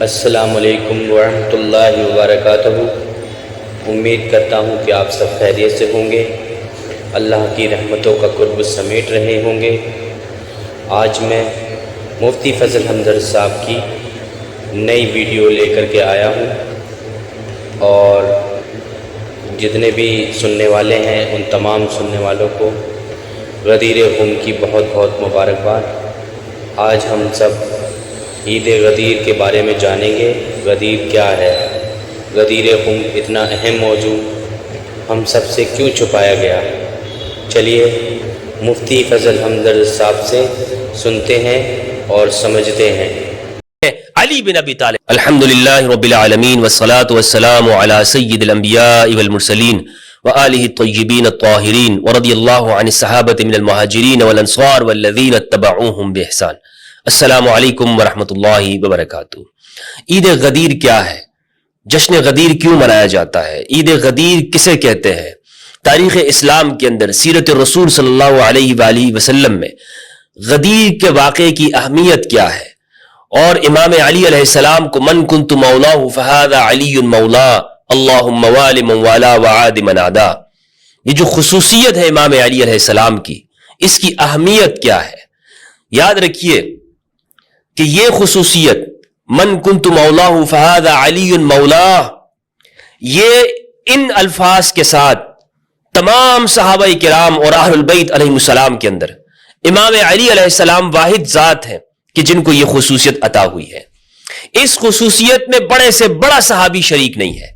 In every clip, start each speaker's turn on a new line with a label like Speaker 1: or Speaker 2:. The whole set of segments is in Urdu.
Speaker 1: السلام علیکم ورحمۃ اللہ وبرکاتہ۔ امید کرتا ہوں کہ آپ سب خیریت سے ہوں گے، اللہ کی رحمتوں کا قرب سمیٹ رہے ہوں گے۔ آج میں مفتی فضل ہمدرد صاحب کی نئی ویڈیو لے کر کے آیا ہوں، اور جتنے بھی سننے والے ہیں ان تمام سننے والوں کو غدیر خم کی بہت بہت مبارکباد۔ آج ہم سب عید غدیر کے بارے میں جانیں گے۔ غدیر کیا ہے؟ غدیر خم اتنا اہم موضوع ہم سب سے کیوں چھپایا گیا؟ چلیے مفتی فضل ہمدرد صاحب سے سنتے ہیں اور سمجھتے ہیں۔
Speaker 2: علی بن ابی طالب الحمدللہ رب العالمین والصلاة والسلام علی سید الانبیاء والمرسلین وآلہ الطیبین الطاہرین ورضی اللہ عن الصحابۃ من المہاجرین والانصار والذین اتبعوہم بإحسان۔ السلام علیکم ورحمۃ اللہ وبرکاتہ۔ عید غدیر کیا ہے؟ جشن غدیر کیوں منایا جاتا ہے؟ عید غدیر کسے کہتے ہیں؟ تاریخ اسلام کے اندر سیرت رسول صلی اللہ علیہ وآلہ وسلم میں غدیر کے واقعے کی اہمیت کیا ہے؟ اور امام علی علیہ السلام کو من کنت مولاہ فہذا علی مولا اللہم وال من والا وعاد من عادا، یہ جو خصوصیت ہے امام علی علیہ السلام کی، اس کی اہمیت کیا ہے؟ یاد رکھیے کہ یہ خصوصیت من کنت مولاہ فہذا علی مولا، یہ ان الفاظ کے ساتھ تمام صحابہ کرام اور اہل البیت علیہ السلام کے اندر امام علی علیہ السلام واحد ذات ہیں کہ جن کو یہ خصوصیت عطا ہوئی ہے۔ اس خصوصیت میں بڑے سے بڑا صحابی شریک نہیں ہے۔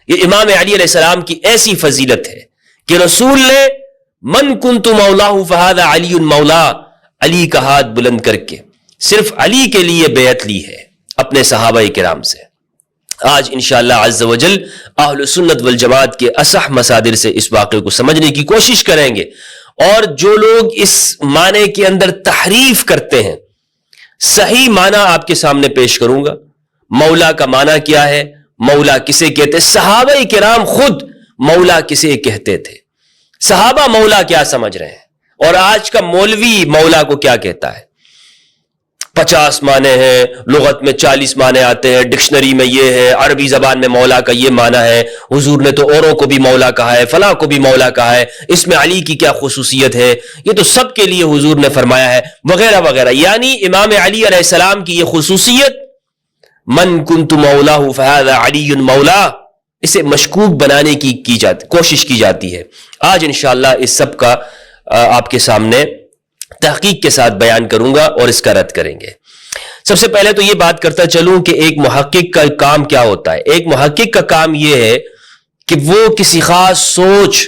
Speaker 2: یہ امام علی علیہ السلام کی ایسی فضیلت ہے کہ رسول نے من کنت مولاہ فہذا علی مولا، علی کا ہاتھ بلند کر کے صرف علی کے لیے بیعت لی ہے اپنے صحابہ کرام سے۔ آج انشاءاللہ عز و جل اہل سنت والجماعت کے اصح مصادر سے اس واقعے کو سمجھنے کی کوشش کریں گے، اور جو لوگ اس معنی کے اندر تحریف کرتے ہیں، صحیح معنی آپ کے سامنے پیش کروں گا۔ مولا کا معنی کیا ہے؟ مولا کسے کہتے؟ صحابہ کرام خود مولا کسے کہتے تھے؟ صحابہ مولا کیا سمجھ رہے ہیں، اور آج کا مولوی مولا کو کیا کہتا ہے؟ 50 معنی ہیں، لغت میں 40 معنی آتے ہیں، ڈکشنری میں یہ ہے، عربی زبان میں مولا کا یہ معنی ہے، حضور نے تو اوروں کو بھی مولا کہا ہے، فلاں کو بھی مولا کہا ہے، اس میں علی کی کیا خصوصیت ہے، یہ تو سب کے لیے حضور نے فرمایا ہے، وغیرہ وغیرہ۔ یعنی امام علی علیہ السلام کی یہ خصوصیت من کنت مولاہ فہذا علی مولا، اسے مشکوک بنانے کی کوشش کی جاتی ہے۔ آج انشاءاللہ اس سب کا آپ کے سامنے تحقیق کے ساتھ بیان کروں گا اور اس کا رد کریں گے۔ سب سے پہلے تو یہ بات کرتا چلوں کہ ایک محقق کا کام کیا ہوتا ہے۔ ایک محقق کا کام یہ ہے کہ وہ کسی خاص سوچ،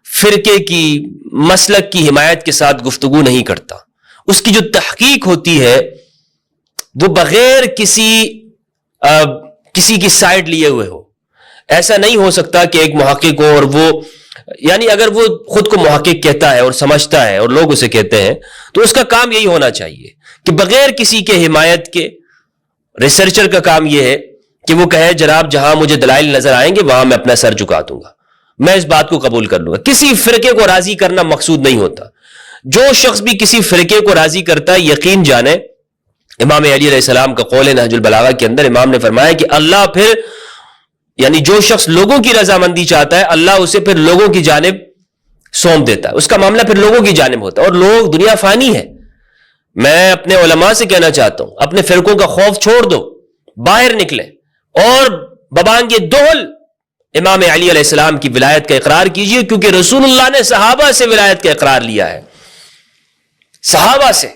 Speaker 2: فرقے کی، مسلک کی حمایت کے ساتھ گفتگو نہیں کرتا۔ اس کی جو تحقیق ہوتی ہے وہ بغیر کسی کی سائڈ لیے ہوئے ہو۔ ایسا نہیں ہو سکتا کہ ایک محقق ہو اور وہ، یعنی اگر وہ خود کو محقق کہتا ہے اور سمجھتا ہے اور لوگ اسے کہتے ہیں، تو اس کا کام یہی ہونا چاہیے کہ بغیر کسی کے حمایت کے، ریسرچر کا کام یہ ہے کہ وہ کہے جناب جہاں مجھے دلائل نظر آئیں گے وہاں میں اپنا سر جھکا دوں گا، میں اس بات کو قبول کر لوں گا۔ کسی فرقے کو راضی کرنا مقصود نہیں ہوتا۔ جو شخص بھی کسی فرقے کو راضی کرتا ہے، یقین جانے امام علی علیہ السلام کا قول نہج البلاغہ کے اندر امام نے فرمایا کہ اللہ پھر، یعنی جو شخص لوگوں کی رضامندی چاہتا ہے، اللہ اسے پھر لوگوں کی جانب سونپ دیتا ہے، اس کا معاملہ پھر لوگوں کی جانب ہوتا ہے۔ اور لوگ، دنیا فانی ہے۔ میں اپنے علماء سے کہنا چاہتا ہوں، اپنے فرقوں کا خوف چھوڑ دو، باہر نکلیں اور ببانگ دہل امام علی علیہ السلام کی ولایت کا اقرار کیجئے، کیونکہ رسول اللہ نے صحابہ سے ولایت کا اقرار لیا ہے۔ صحابہ سے،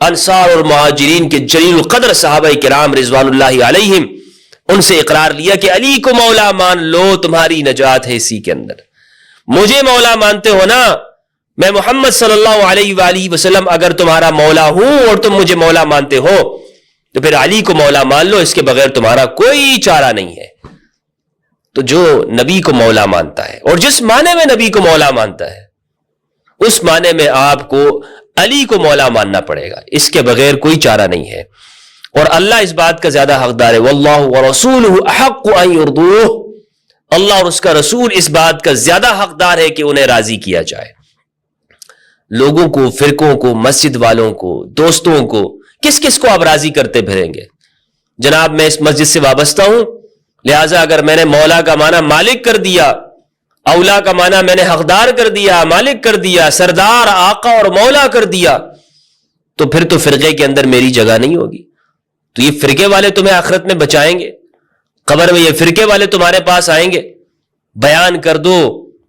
Speaker 2: انصار اور مہاجرین کے جلیل القدر صحابہ کرام رضوان اللہ علیہم، ان سے اقرار لیا کہ علی کو مولا مان لو، تمہاری نجات ہے اسی کے اندر۔ مجھے مولا مانتے ہو نا، میں محمد صلی اللہ علیہ وآلہ وسلم اگر تمہارا مولا ہوں اور تم مجھے مولا مانتے ہو تو پھر علی کو مولا مان لو، اس کے بغیر تمہارا کوئی چارہ نہیں ہے۔ تو جو نبی کو مولا مانتا ہے اور جس معنی میں نبی کو مولا مانتا ہے، اس معنی میں آپ کو علی کو مولا ماننا پڑے گا، اس کے بغیر کوئی چارہ نہیں ہے۔ اور اللہ اس بات کا زیادہ حقدار ہے، واللہ ورسولہ احق ان یرضوہ، اللہ اور اس کا رسول اس بات کا زیادہ حقدار ہے کہ انہیں راضی کیا جائے۔ لوگوں کو، فرقوں کو، مسجد والوں کو، دوستوں کو، کس کس کو آپ راضی کرتے پھریں گے؟ جناب میں اس مسجد سے وابستہ ہوں، لہٰذا اگر میں نے مولا کا معنی مالک کر دیا، اولا کا معنی میں نے حقدار کر دیا، مالک کر دیا، سردار، آقا اور مولا کر دیا، تو پھر تو فرقے کے اندر میری جگہ نہیں ہوگی۔ تو یہ فرقے والے تمہیں آخرت میں بچائیں گے، قبر میں یہ فرقے والے تمہارے پاس آئیں گے۔ بیان کر دو۔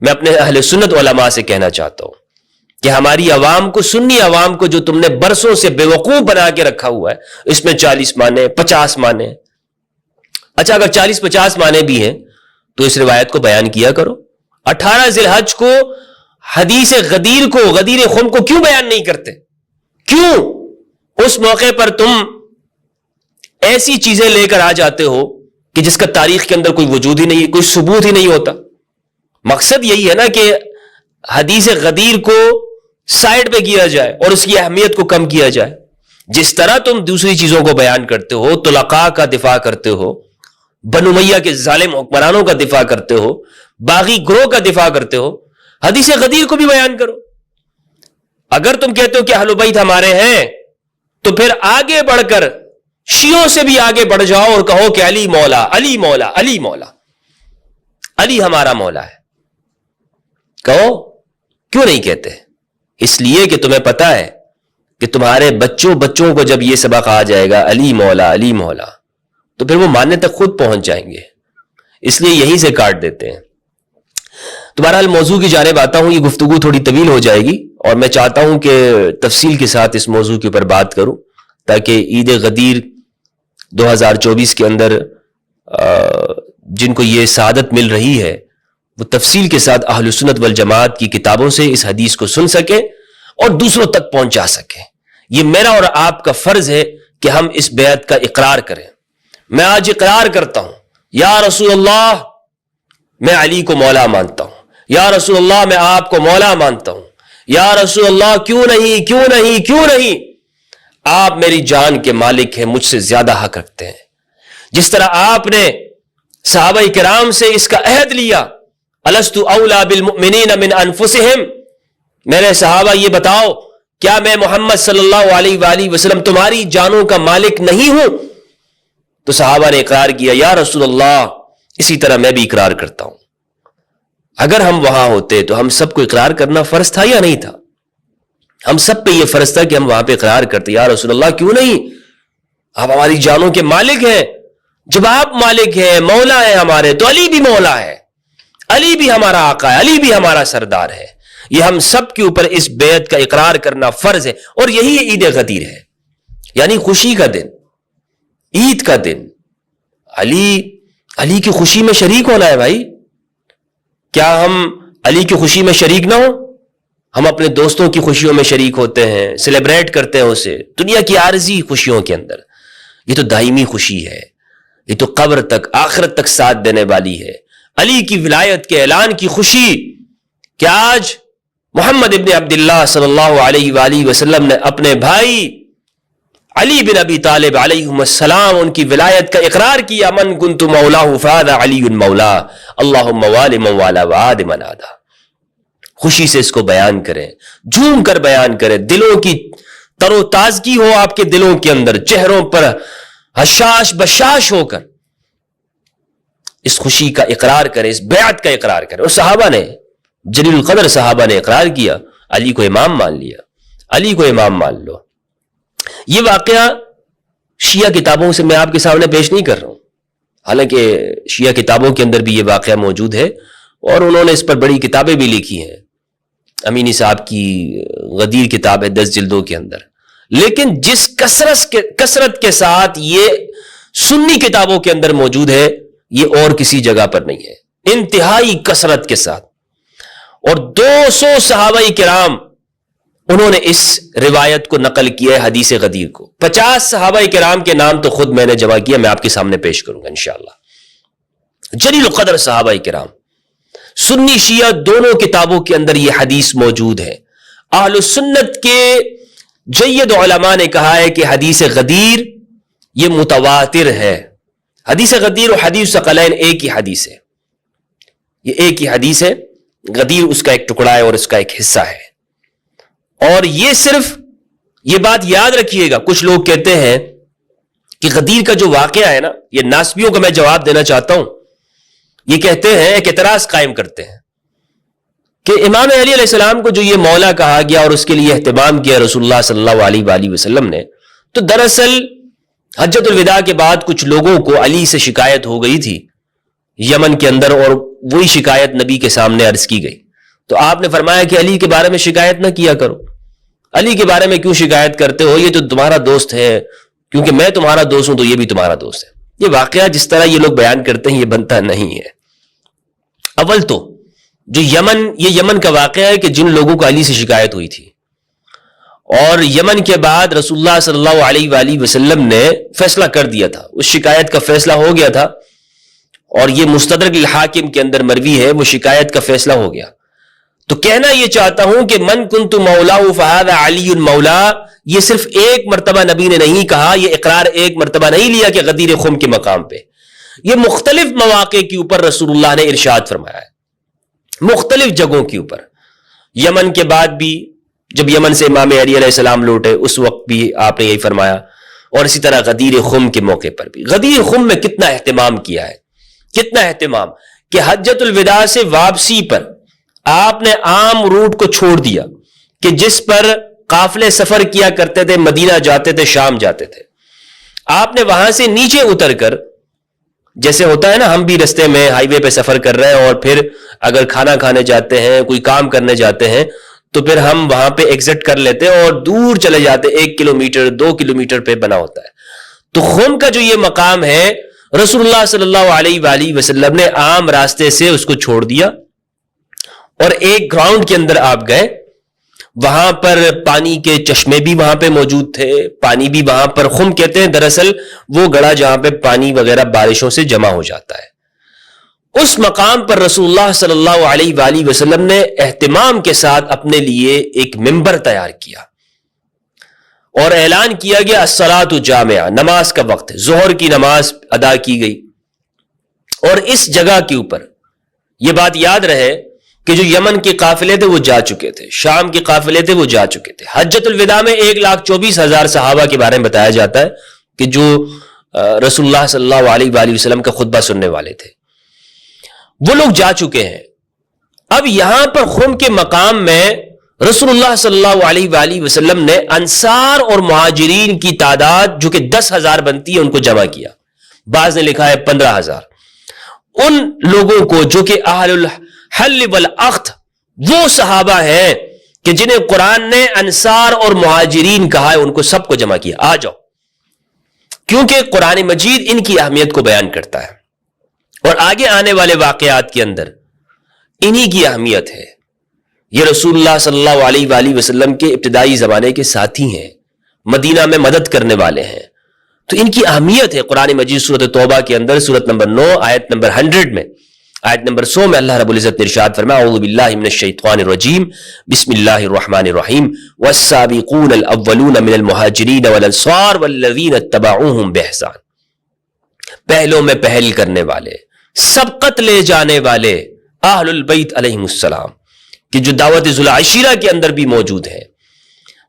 Speaker 2: میں اپنے اہل سنت علماء سے کہنا چاہتا ہوں کہ ہماری عوام کو، سنی عوام کو جو تم نے برسوں سے بے وقوف بنا کے رکھا ہوا ہے، اس میں 40 معنی 50 معنی، اچھا اگر 40-50 معنی بھی ہیں تو اس روایت کو بیان کیا کرو۔ 18 ذی الحج کو حدیث غدیر کو، غدیر خم کو کیوں بیان نہیں کرتے؟ کیوں اس موقع پر تم ایسی چیزیں لے کر آ جاتے ہو کہ جس کا تاریخ کے اندر کوئی وجود ہی نہیں، کوئی ثبوت ہی نہیں ہوتا؟ مقصد یہی ہے نا کہ حدیث غدیر کو سائڈ پہ کیا جائے اور اس کی اہمیت کو کم کیا جائے۔ جس طرح تم دوسری چیزوں کو بیان کرتے ہو، طلقاء کا دفاع کرتے ہو، بنو امیہ کے ظالم حکمرانوں کا دفاع کرتے ہو، باغی گروہ کا دفاع کرتے ہو، حدیث غدیر کو بھی بیان کرو۔ اگر تم کہتے ہو کہ اہل بیت ہمارے ہیں تو پھر آگے بڑھ کر شیعوں سے بھی آگے بڑھ جاؤ اور کہو کہ علی مولا، علی مولا، علی مولا، علی ہمارا مولا ہے۔ کہو، کیوں نہیں کہتے؟ اس لیے کہ تمہیں پتا ہے کہ تمہارے بچوں کو جب یہ سبق آ جائے گا علی مولا، علی مولا، تو پھر وہ ماننے تک خود پہنچ جائیں گے، اس لیے یہیں سے کاٹ دیتے ہیں۔ تو بہرحال موضوع کی جانب آتا ہوں۔ یہ گفتگو تھوڑی طویل ہو جائے گی اور میں چاہتا ہوں کہ تفصیل کے ساتھ اس موضوع کے اوپر بات کروں تاکہ عید غدیر 2024 کے اندر جن کو یہ سعادت مل رہی ہے وہ تفصیل کے ساتھ اہل سنت والجماعت کی کتابوں سے اس حدیث کو سن سکیں اور دوسروں تک پہنچا سکیں۔ یہ میرا اور آپ کا فرض ہے کہ ہم اس بیعت کا اقرار کریں۔ میں آج اقرار کرتا ہوں، یا رسول اللہ میں علی کو مولا مانتا ہوں، یا رسول اللہ میں آپ کو مولا مانتا ہوں، یا رسول اللہ کیوں نہیں، کیوں نہیں، کیوں نہیں، آپ میری جان کے مالک ہیں، مجھ سے زیادہ حق رکھتے ہیں۔ جس طرح آپ نے صحابہ کرام سے اس کا عہد لیا، الست اولا بالمؤمنین من انفسہم، میرے صحابہ یہ بتاؤ کیا میں محمد صلی اللہ علیہ وآلہ وسلم تمہاری جانوں کا مالک نہیں ہوں؟ تو صحابہ نے اقرار کیا، یا رسول اللہ اسی طرح میں بھی اقرار کرتا ہوں۔ اگر ہم وہاں ہوتے تو ہم سب کو اقرار کرنا فرض تھا یا نہیں تھا؟ ہم سب پہ یہ فرض تھا کہ ہم وہاں پہ اقرار کرتے، یا رسول اللہ کیوں نہیں، آپ ہماری جانوں کے مالک ہیں۔ جب آپ مالک ہیں، مولا ہے ہمارے، تو علی بھی مولا ہے، علی بھی ہمارا آقا ہے، علی بھی ہمارا سردار ہے۔ یہ ہم سب کے اوپر اس بیعت کا اقرار کرنا فرض ہے، اور یہی عید غدیر ہے، یعنی خوشی کا دن، عید کا دن۔ علی کی خوشی میں شریک ہونا ہے بھائی۔ کیا ہم علی کی خوشی میں شریک نہ ہوں؟ ہم اپنے دوستوں کی خوشیوں میں شریک ہوتے ہیں، سیلیبریٹ کرتے ہیں اسے، دنیا کی عارضی خوشیوں کے اندر۔ یہ تو دائمی خوشی ہے، یہ تو قبر تک، آخرت تک ساتھ دینے والی ہے۔ علی کی ولایت کے اعلان کی خوشی کہ آج محمد ابن عبداللہ صلی اللہ علیہ وآلہ وسلم نے اپنے بھائی علی بن ابی طالب علیہ السلام ان کی ولایت کا اقرار کیا، من کنت مولاہ فہذا علی مولا، اللہم وال من والا وعاد من عادا۔ خوشی سے اس کو بیان کریں، جھوم کر بیان کریں، دلوں کی تر و تازگی ہو آپ کے دلوں کے اندر، چہروں پر حشاش بشاش ہو کر اس خوشی کا اقرار کریں، اس بیعت کا اقرار کریں۔ اور صحابہ نے، جلیل القدر صحابہ نے اقرار کیا، علی کو امام مان لیا، علی کو امام مان لو۔ یہ واقعہ شیعہ کتابوں سے میں آپ کے سامنے پیش نہیں کر رہا ہوں، حالانکہ شیعہ کتابوں کے اندر بھی یہ واقعہ موجود ہے اور انہوں نے اس پر بڑی کتابیں بھی لکھی ہیں۔ امینی صاحب کی غدیر کتاب ہے 10 جلدوں کے اندر، لیکن جس کثرت کے ساتھ یہ سنی کتابوں کے اندر موجود ہے یہ اور کسی جگہ پر نہیں ہے، انتہائی کثرت کے ساتھ۔ اور 200 صحابہ کرام انہوں نے اس روایت کو نقل کیا ہے، حدیث غدیر کو۔ 50 صحابہ کرام کے نام تو خود میں نے جمع کیا، میں آپ کے سامنے پیش کروں گا انشاءاللہ۔ جلیل القدر صحابہ کرام، سنی شیعہ دونوں کتابوں کے اندر یہ حدیث موجود ہے۔ اہل سنت کے جید علماء نے کہا ہے کہ حدیث غدیر یہ متواتر ہے۔ حدیث غدیر و حدیث ثقلین ایک ہی حدیث ہے، یہ ایک ہی حدیث ہے۔ غدیر اس کا ایک ٹکڑا ہے اور اس کا ایک حصہ ہے۔ اور یہ صرف یہ بات یاد رکھیے گا، کچھ لوگ کہتے ہیں کہ غدیر کا جو واقعہ ہے نا، یہ ناسبیوں کو میں جواب دینا چاہتا ہوں. یہ کہتے ہیں، ایک اعتراض قائم کرتے ہیں کہ امام علی علیہ السلام کو جو یہ مولا کہا گیا اور اس کے لیے اہتمام کیا رسول اللہ صلی اللہ علیہ وآلہ وسلم نے، تو دراصل حجۃ الوداع کے بعد کچھ لوگوں کو علی سے شکایت ہو گئی تھی یمن کے اندر، اور وہی شکایت نبی کے سامنے عرض کی گئی. تو آپ نے فرمایا کہ علی کے بارے میں شکایت نہ کیا کرو. علی کے بارے میں کیوں شکایت کرتے ہو؟ یہ تو تمہارا دوست ہے، کیونکہ میں تمہارا دوست ہوں تو یہ بھی تمہارا دوست ہے. یہ واقعہ جس طرح یہ لوگ بیان کرتے ہیں یہ بنتا نہیں ہے. اول تو جو یہ یمن کا واقعہ ہے کہ جن لوگوں کو علی سے شکایت ہوئی تھی، اور یمن کے بعد رسول اللہ صلی اللہ علیہ وآلہ وسلم نے فیصلہ کر دیا تھا، اس شکایت کا فیصلہ ہو گیا تھا، اور یہ مستدرک الحاکم کے اندر مروی ہے، وہ شکایت کا فیصلہ ہو گیا. تو کہنا یہ چاہتا ہوں کہ من کنت مولا فہذا علی مولا، یہ صرف ایک مرتبہ نبی نے نہیں کہا، یہ اقرار ایک مرتبہ نہیں لیا کہ غدیر خم کے مقام پہ، یہ مختلف مواقع کے اوپر رسول اللہ نے ارشاد فرمایا ہے، مختلف جگہوں کے اوپر. یمن کے بعد بھی جب یمن سے امام علی علیہ السلام لوٹے اس وقت بھی آپ نے یہی فرمایا، اور اسی طرح غدیر خم کے موقع پر بھی. غدیر خم میں کتنا اہتمام کیا ہے، کتنا اہتمام کہ حجۃ الوداع سے واپسی پر آپ نے عام روٹ کو چھوڑ دیا کہ جس پر قافلے سفر کیا کرتے تھے، مدینہ جاتے تھے، شام جاتے تھے. آپ نے وہاں سے نیچے اتر کر، جیسے ہوتا ہے نا ہم بھی رستے میں ہائی وے پہ سفر کر رہے ہیں اور پھر اگر کھانا کھانے جاتے ہیں، کوئی کام کرنے جاتے ہیں، تو پھر ہم وہاں پہ ایگزٹ کر لیتے ہیں اور دور چلے جاتے ہیں، 1 کلومیٹر 2 کلومیٹر پہ بنا ہوتا ہے. تو خم کا جو یہ مقام ہے، رسول اللہ صلی اللہ علیہ وآلہ وسلم نے عام راستے سے اس کو چھوڑ دیا اور ایک گراؤنڈ کے اندر آپ گئے. وہاں پر پانی کے چشمے بھی وہاں پہ موجود تھے، پانی بھی وہاں پر، خم کہتے ہیں دراصل وہ گڑھا جہاں پہ پانی وغیرہ بارشوں سے جمع ہو جاتا ہے. اس مقام پر رسول اللہ صلی اللہ علیہ وآلہ وسلم نے اہتمام کے ساتھ اپنے لیے ایک منبر تیار کیا اور اعلان کیا گیا الصلاۃ جامعہ، نماز کا وقت، ظہر کی نماز ادا کی گئی. اور اس جگہ کے اوپر یہ بات یاد رہے کہ جو یمن کے قافلے تھے وہ جا چکے تھے، شام کے قافلے تھے وہ جا چکے تھے. حجۃ الوداع میں 1,24,000 صحابہ کے بارے میں بتایا جاتا ہے کہ جو رسول اللہ صلی اللہ علیہ وآلہ وسلم کا خطبہ سننے والے تھے، وہ لوگ جا چکے ہیں. اب یہاں پر خم کے مقام میں رسول اللہ صلی اللہ علیہ وآلہ وسلم نے انصار اور مہاجرین کی تعداد جو کہ 10,000 بنتی ہے ان کو جمع کیا. بعض نے لکھا ہے 15,000. ان لوگوں کو جو کہ اہل الحل والعقد، وہ صحابہ ہیں کہ جنہیں قرآن نے انصار اور مہاجرین کہا ہے، ان کو سب کو جمع کیا، آ جاؤ. کیونکہ قرآن مجید ان کی اہمیت کو بیان کرتا ہے اور آگے آنے والے واقعات کے اندر انہی کی اہمیت ہے. یہ رسول اللہ صلی اللہ علیہ وآلہ وسلم کے ابتدائی زمانے کے ساتھی ہیں، مدینہ میں مدد کرنے والے ہیں، تو ان کی اہمیت ہے. قرآن مجید سورۃ توبہ کے اندر سورۃ نمبر 9 آیت نمبر 100 میں، آیت نمبر 100 میں اللہ رب العزت نے ارشاد فرمایا اعوذ باللہ من الشیطان الرجیم بسم اللہ الرحمن الرحیم والسابقون الاولون من المہاجرین والانصار والذین اتبعوہم باحسان. پہلوں میں پہل کرنے والے، سبقت لے جانے والے اہل البیت علیہم السلام کہ جو دعوت ذو العشیرہ کے اندر بھی موجود ہیں.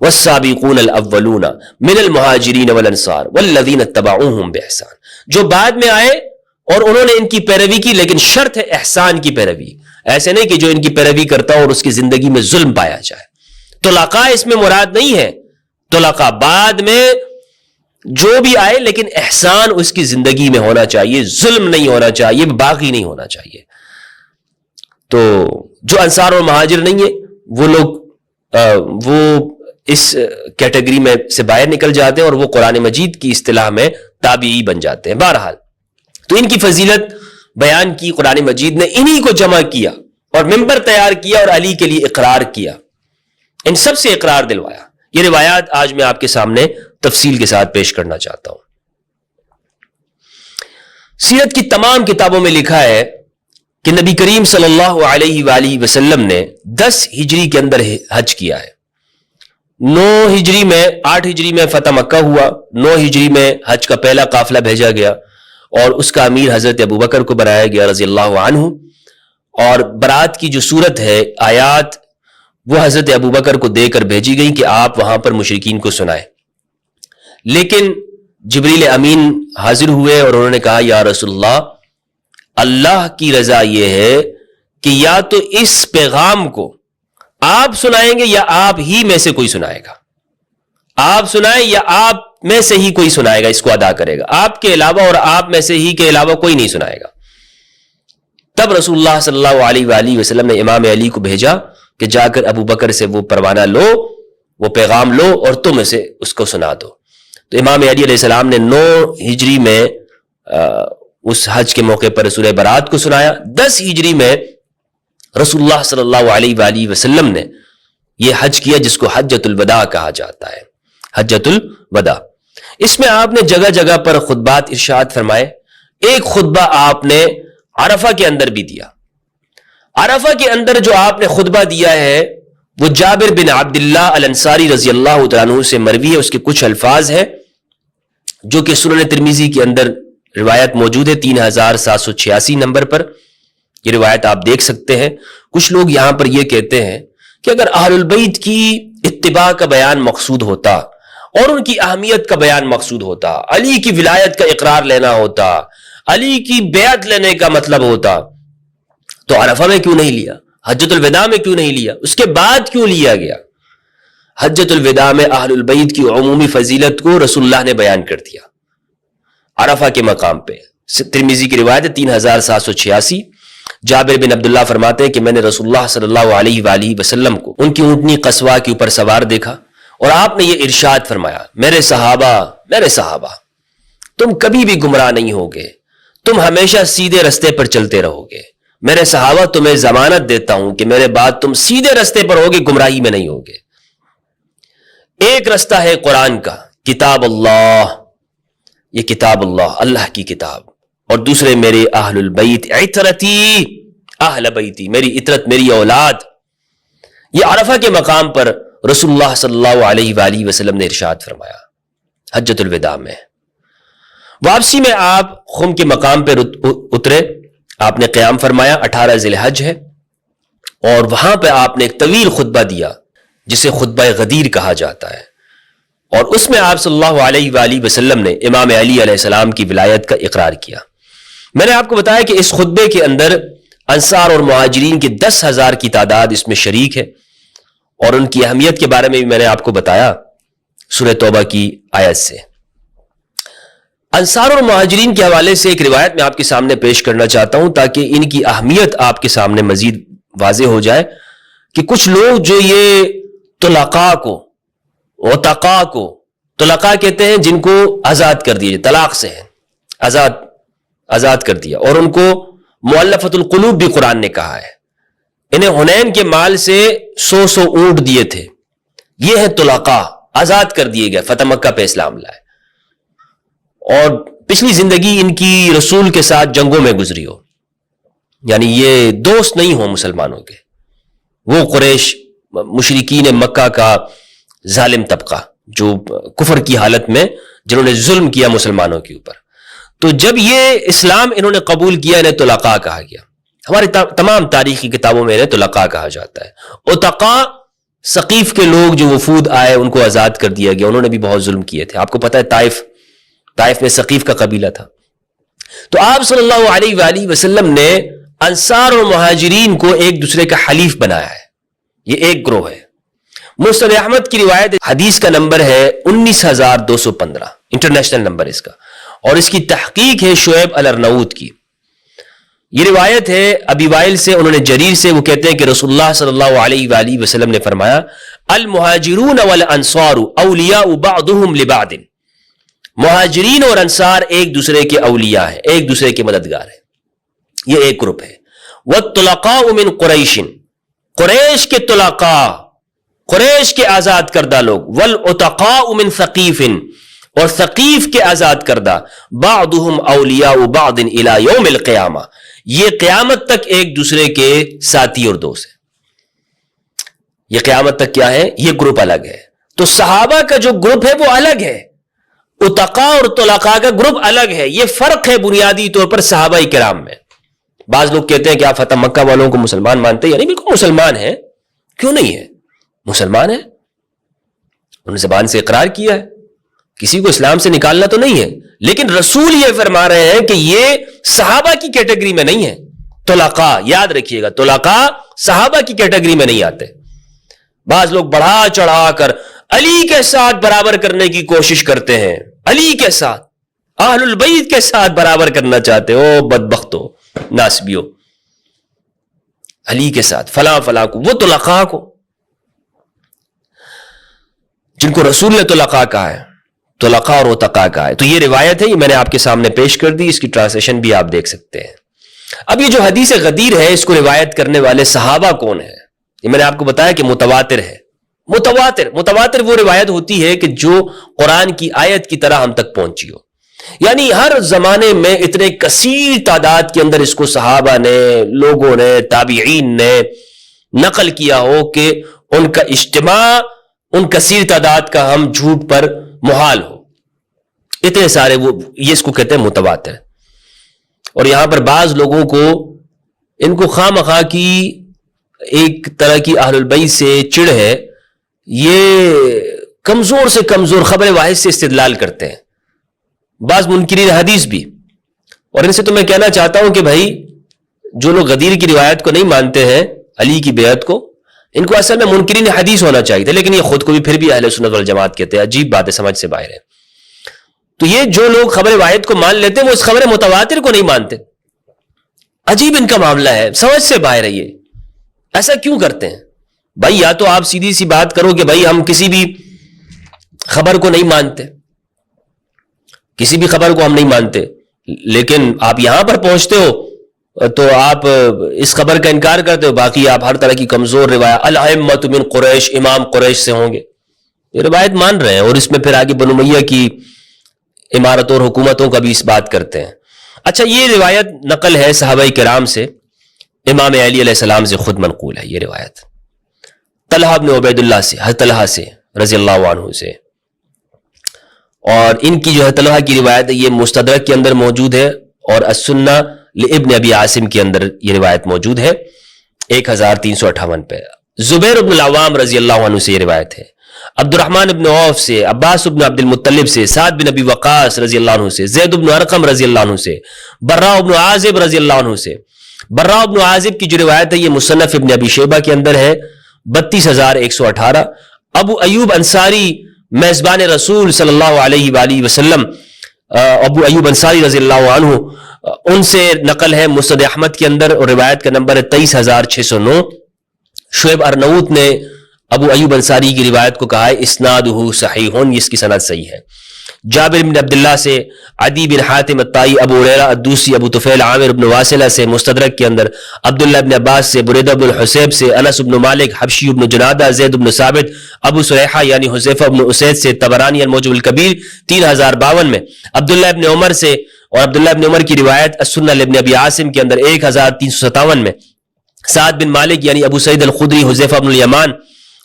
Speaker 2: والسابقون الاولون من المہاجرین والانصار والذین اتبعوہم باحسان، جو بعد میں آئے اور انہوں نے ان کی پیروی کی، لیکن شرط ہے احسان کی پیروی. ایسے نہیں کہ جو ان کی پیروی کرتا اور اس کی زندگی میں ظلم پایا جائے. طلقاء اس میں مراد نہیں ہے، طلقاء بعد میں جو بھی آئے لیکن احسان اس کی زندگی میں ہونا چاہیے، ظلم نہیں ہونا چاہیے، باغی نہیں ہونا چاہیے. تو جو انصار اور مہاجر نہیں ہے وہ لوگ وہ اس کیٹیگری میں سے باہر نکل جاتے ہیں اور وہ قرآن مجید کی اصطلاح میں تابعی بن جاتے ہیں. بہرحال تو ان کی فضیلت بیان کی قرآن مجید نے، انہی کو جمع کیا اور منبر تیار کیا اور علی کے لیے اقرار کیا، ان سب سے اقرار دلوایا. یہ روایات آج میں آپ کے سامنے تفصیل کے ساتھ پیش کرنا چاہتا ہوں. سیرت کی تمام کتابوں میں لکھا ہے کہ نبی کریم صلی اللہ علیہ وآلہ وسلم نے 10 ہجری کے اندر حج کیا ہے. 8 ہجری میں فتح مکہ ہوا، 9 ہجری میں حج کا پہلا قافلہ بھیجا گیا اور اس کا امیر حضرت ابوبکر کو بنایا گیا رضی اللہ عنہ. اور برات کی جو صورت ہے، آیات، وہ حضرت ابوبکر کو دے کر بھیجی گئی کہ آپ وہاں پر مشرکین کو سنائیں. لیکن جبریل امین حاضر ہوئے اور انہوں نے کہا یا رسول اللہ کی رضا یہ ہے کہ یا تو اس پیغام کو آپ سنائیں گے یا آپ ہی میں سے کوئی سنائے گا، آپ سنائیں یا آپ میں سے ہی کوئی سنائے گا، اس کو ادا کرے گا، آپ کے علاوہ اور آپ میں سے ہی کے علاوہ کوئی نہیں سنائے گا۔ تب رسول اللہ صلی اللہ علیہ وآلہ وسلم نے امام علی کو بھیجا کہ جا کر ابو بکر سے وہ پروانہ لو، وہ پیغام لو اور تم اسے اس کو سنا دو۔ تو امام علی علیہ السلام نے 9 ہجری میں اس حج کے موقع پر سورہ برات کو سنایا۔ 10 ہجری میں رسول اللہ صلی اللہ علیہ وآلہ وسلم نے یہ حج کیا جس کو حجۃ الوداع کہا جاتا ہے، حجۃ الوداع۔ اس میں آپ نے جگہ جگہ پر خطبات ارشاد فرمائے۔ ایک خطبہ آپ نے عرفہ کے اندر بھی دیا۔ عرفہ کے اندر جو آپ نے خطبہ دیا ہے وہ جابر بن عبداللہ الانصاری رضی اللہ تعالیٰ عنہ سے مروی ہے۔ اس کے کچھ الفاظ ہیں جو کہ سنن ترمذی کے اندر روایت موجود ہے 3786 نمبر پر، یہ روایت آپ دیکھ سکتے ہیں۔ کچھ لوگ یہاں پر یہ کہتے ہیں کہ اگر اہل البیت کی اتباع کا بیان مقصود ہوتا اور ان کی اہمیت کا بیان مقصود ہوتا، علی کی ولایت کا اقرار لینا ہوتا، علی کی بیعت لینے کا مطلب ہوتا، تو عرفہ میں کیوں نہیں لیا؟ حجۃ الوداع میں کیوں نہیں لیا؟ اس کے بعد کیوں لیا گیا؟ حجۃ الوداع میں اہل البیت کی عمومی فضیلت کو رسول اللہ نے بیان کر دیا عرفہ کے مقام پہ۔ ترمذی کی روایت ہے 3786۔ جابر بن عبداللہ فرماتے ہیں کہ میں نے رسول اللہ صلی اللہ علیہ وآلہ وسلم کو ان کی اونٹنی قصوہ کے اوپر سوار دیکھا اور آپ نے یہ ارشاد فرمایا، میرے صحابہ تم کبھی بھی گمراہ نہیں ہوگے، تم ہمیشہ سیدھے رستے پر چلتے رہو گے۔ میرے صحابہ تمہیں ضمانت دیتا ہوں کہ میرے بعد تم سیدھے رستے پر ہوگے، گمراہی میں نہیں ہوگے۔ ایک رستہ ہے قرآن کا، کتاب اللہ، یہ کتاب اللہ کی کتاب، اور دوسرے میرے اہل البیت، عطرتی، اہل بیتی، میری عطرت، میری اولاد۔ یہ عرفہ کے مقام پر رسول اللہ صلی اللہ علیہ وآلہ وسلم نے ارشاد فرمایا حجۃ الوداع میں۔ واپسی میں آپ خم کے مقام پہ اترے، آپ نے قیام فرمایا، 18 ذی الحج ہے، اور وہاں پہ آپ نے ایک طویل خطبہ دیا جسے خطبہ غدیر کہا جاتا ہے، اور اس میں آپ صلی اللہ علیہ وآلہ وسلم نے امام علی علیہ السلام کی ولایت کا اقرار کیا۔ میں نے آپ کو بتایا کہ اس خطبے کے اندر انصار اور مہاجرین کی 10,000 کی تعداد اس میں شریک ہے، اور ان کی اہمیت کے بارے میں بھی میں نے آپ کو بتایا سورہ توبہ کی آیت سے۔ انصار اور مہاجرین کے حوالے سے ایک روایت میں آپ کے سامنے پیش کرنا چاہتا ہوں تاکہ ان کی اہمیت آپ کے سامنے مزید واضح ہو جائے، کہ کچھ لوگ جو یہ طلقاء کو، عتقاء کو، طلقاء کہتے ہیں جن کو آزاد کر دیا، طلاق سے ہیں، آزاد کر دیا، اور ان کو مؤلفۃ القلوب بھی قرآن نے کہا ہے۔ انہیں حنین کے مال سے 100 اونٹ دیے تھے، یہ ہیں طلقاء، آزاد کر دیے گئے، فتح مکہ پہ اسلام لائے، اور پچھلی زندگی ان کی رسول کے ساتھ جنگوں میں گزری ہو، یعنی یہ دوست نہیں ہو مسلمانوں کے، وہ قریش مشرکین مکہ کا ظالم طبقہ جو کفر کی حالت میں جنہوں نے ظلم کیا مسلمانوں کے اوپر۔ تو جب یہ اسلام انہوں نے قبول کیا، انہیں طلقاء کہا گیا۔ ہماری تمام تاریخی کتابوں میں انہیں طلقاء کہا جاتا ہے۔ عتقاء ثقیف کے لوگ جو وفود آئے ان کو آزاد کر دیا گیا، انہوں نے بھی بہت ظلم کیے تھے۔ آپ کو پتہ ہے طائف میں ثقیف کا قبیلہ تھا۔ تو آپ صلی اللہ علیہ وآلہ وسلم نے انصار اور مہاجرین کو ایک دوسرے کا حلیف بنایا ہے، یہ ایک گروہ ہے۔ مسند احمد کی روایت، حدیث کا نمبر ہے 19215، انٹرنیشنل نمبر اس کا، اور اس کی تحقیق ہے شعیب الارناؤوط کی۔ یہ روایت ہے ابی وائل سے، انہوں نے جریر سے، وہ کہتے ہیں کہ رسول اللہ صلی اللہ علیہ وآلہ وسلم نے فرمایا، المہاجرون والانصار اولیاء بعضهم لبعض، مہاجرین اور انصار ایک دوسرے کے اولیاء ہیں، ایک دوسرے کے مددگار ہیں، یہ ایک گروپ ہے۔ والطلقاء من قریش، قریش کے طلقاء، قریش کے آزاد کردہ لوگ، والعتقاء من ثقیف، اور ثقیف کے آزاد کردہ، بعضهم اولیاء بعض الى یوم القیامہ، یہ قیامت تک ایک دوسرے کے ساتھی اور دوست ہیں۔ یہ قیامت تک کیا ہے؟ یہ گروپ الگ ہے۔ تو صحابہ کا جو گروپ ہے وہ الگ ہے، عتقاء اور طلقاء کا گروپ الگ ہے۔ یہ فرق ہے بنیادی طور پر صحابہ کرام میں۔ بعض لوگ کہتے ہیں کہ آپ فتح مکہ والوں کو مسلمان مانتے ہیں، یعنی بالکل مسلمان ہیں، کیوں نہیں ہے؟ مسلمان ہیں، انہوں نے زبان سے اقرار کیا ہے، کسی کو اسلام سے نکالنا تو نہیں ہے، لیکن رسول یہ فرما رہے ہیں کہ یہ صحابہ کی کیٹیگری میں نہیں ہے. طلقاء، یاد رکھیے گا، طلقاء صحابہ کی کیٹیگری میں نہیں آتے. بعض لوگ بڑھا چڑھا کر علی کے ساتھ برابر کرنے کی کوشش کرتے ہیں، علی کے ساتھ، اہل البیت کے ساتھ برابر کرنا چاہتے ہو، بدبختو، ناسبیو، علی کے ساتھ فلاں فلاں کو، وہ طلقاء کو جن کو رسول نے طلقاء کہا ہے، طلقاء اور عتقاء کہا ہے. تو یہ روایت ہے، یہ میں نے آپ کے سامنے پیش کر دی، اس کی ٹرانسلیشن بھی آپ دیکھ سکتے ہیں. اب یہ جو حدیث غدیر ہے، اس کو روایت کرنے والے صحابہ کون ہیں؟ یہ میں نے آپ کو بتایا کہ متواتر ہے. متواتر وہ روایت ہوتی ہے کہ جو قرآن کی آیت کی طرح ہم تک پہنچی ہو، یعنی ہر زمانے میں اتنے کثیر تعداد کے اندر اس کو صحابہ نے، لوگوں نے، تابعین نے نقل کیا ہو کہ ان کا اجتماع ان کثیر تعداد کا ہم جھوٹ پر محال ہو. اتنے سارے، وہ یہ اس کو کہتے ہیں متواتر. اور یہاں پر بعض لوگوں کو، ان کو خواہ مخواہ کی ایک طرح کی اہل البیت سے چڑ ہے، یہ کمزور سے کمزور خبر واحد سے استدلال کرتے ہیں، بعض منکرین حدیث بھی. اور ان سے تو میں کہنا چاہتا ہوں کہ بھائی جو لوگ غدیر کی روایت کو نہیں مانتے ہیں، علی کی بیعت کو، ان کو اصل میں منکرین حدیث ہونا چاہیے تھا، لیکن یہ خود کو بھی پھر بھی اہل سنت والجماعت کہتے ہیں. عجیب بات ہے، سمجھ سے باہر ہے. تو یہ جو لوگ خبر واحد کو مان لیتے ہیں، وہ اس خبر متواتر کو نہیں مانتے. عجیب ان کا معاملہ ہے، سمجھ سے باہر ہے. یہ ایسا کیوں کرتے ہیں بھائی؟ یا تو آپ سیدھی سی بات کرو کہ بھائی ہم کسی بھی خبر کو نہیں مانتے، کسی بھی خبر کو ہم نہیں مانتے، لیکن آپ یہاں پر پہنچتے ہو تو آپ اس خبر کا انکار کرتے ہو، باقی آپ ہر طرح کی کمزور روایت، الائمۃ من قریش، امام قریش سے ہوں گے، یہ روایت مان رہے ہیں. اور اس میں پھر آگے بنو امیہ کی عمارتوں اور حکومتوں کا بھی اس بات کرتے ہیں. اچھا، یہ روایت نقل ہے صحابہ کرام سے، امام علی علیہ السلام سے خود منقول ہے. یہ روایت طلحہ بن عبید اللہ سے، حضرت طلحہ سے رضی اللہ عنہ سے. اور ان کی جو ہے طلحہ کی روایت ہے، یہ مستدرک کے اندر موجود ہے، اور السنہ لابن ابی عاصم کے اندر یہ روایت موجود ہے 1358 پہ. زبیر بن العوام رضی اللہ عنہ سے یہ روایت ہے. عبد الرحمن بن عوف سے، عباس بن عبد المطلب سے، سعد بن ابی وقاص رضی اللہ عنہ سے، زید بن ارقم رضی اللہ عنہ سے، براء بن عازب رضی اللہ عنہ سے. براء بن عازب کی جو روایت ہے، یہ مصنف ابن ابی شیبہ کے اندر ہے 32118. ابو ایوب انصاری میزبان رسول صلی اللہ علیہ وآلہ وسلم، ابو ایوب انصاری رضی اللہ عنہ، ان سے نقل ہے مسند احمد کے اندر، اور روایت کا نمبر ہے 23609. شعیب ارنوت نے ابو ایوب انصاری کی روایت کو کہا ہے اسنادہ صحیح، اس کی سند صحیح ہے. جابر بن عبداللہ سے، عدی بن حاتم الطائی، ابو ہریرہ الدوسی، ابو طفیل عامر بن واصلہ سے مستدرک کے اندر، عبداللہ بن عباس سے، بریدہ بن الحسیب سے، انس بن مالک، حبشی بن جنادہ، زید بن ثابت، ابو سریحہ یعنی حذیفہ بن اسید سے، طبرانی المعجم الکبیر 3052 میں، عبداللہ بن عمر سے، اور عبداللہ بن عمر کی روایت السنہ لابن ابی عاصم کے اندر 1357 میں، سعد بن مالک یعنی ابو سعید الخدری، حذیفہ بن الیمان،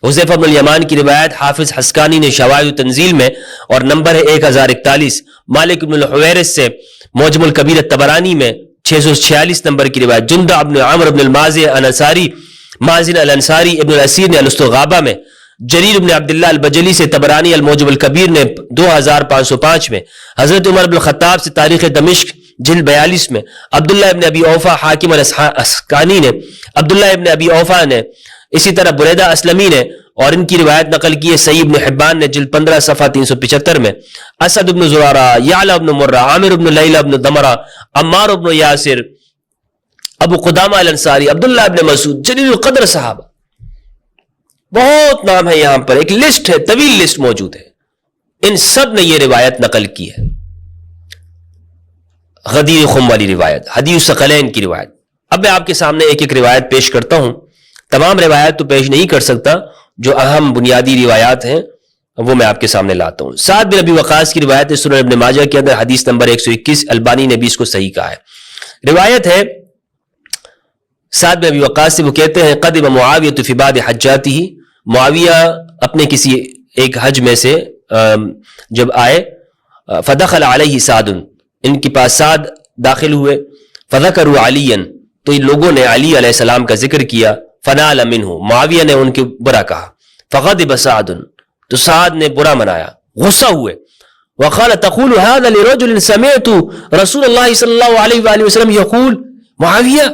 Speaker 2: حذیفہ بن الیمان کی روایت حافظ حسکانی نے شواہد التنزیل میں، اور نمبر ہے 1041. مالک بن الحویرث سے معجم الکبیر الطبرانی میں 646 نمبر کی روایت. جندع بن عمرو بن المازی انصاری، مازن الانصاری ابن الاسیر نے الاستغابہ میں، جریر بن عبداللہ البجلی سے طبرانی المعجم الکبیر نے 2505 میں، حضرت عمر بن الخطاب سے تاریخ دمشق جلد 42 میں، عبداللہ ابن ابی اوفا حاکم الاسقانی نے، عبداللہ ابن ابی اوفا نے، اسی طرح بریدہ اسلمی نے، اور ان کی روایت نقل کی ہے صحیح ابن حبان نے جلد 15 صفحہ 375 میں. اسد بن زرارہ، یعلا بن مرہ، عامر بن لیلہ بن دمرہ، عمار بن یاسر، ابو قدامہ الانصاری، عبداللہ ابن مسعود، جلیل القدر صحابہ، بہت نام ہے. یہاں پر ایک لسٹ ہے، طویل لسٹ موجود ہے، ان سب نے یہ روایت نقل کی ہے. غدیر خم والی روایت، حدیث ثقلین کی روایت. اب میں آپ کے سامنے ایک ایک روایت پیش کرتا ہوں. تمام روایت تو پیش نہیں کر سکتا، جو اہم بنیادی روایات ہیں وہ میں آپ کے سامنے لاتا ہوں. سعد بن ابی وقاص کی روایت ہے سنن ابن ماجہ کے اندر، حدیث نمبر 121. البانی نے بھی اس کو صحیح کہا ہے. روایت ہے سعد بن ابی وقاص سے، وہ کہتے ہیں قدم معاویہ فی بعض حجاتہ، معاویہ اپنے کسی ایک حج میں سے جب آئے، فدخل علیہ سعد، ان کے پاس سعد داخل ہوئے، فذکروا علیا، تو ان لوگوں نے علی علیہ السلام کا ذکر کیا، فنال منہ، معاویہ نے ان کے برا کہا، فغضب سعد، تو سعد نے برا منایا، غصہ ہوئے، وقال تقول هذا لرجل سمعت رسول اللہ صلی اللہ علیہ وآلہ وسلم یقول، معاویہ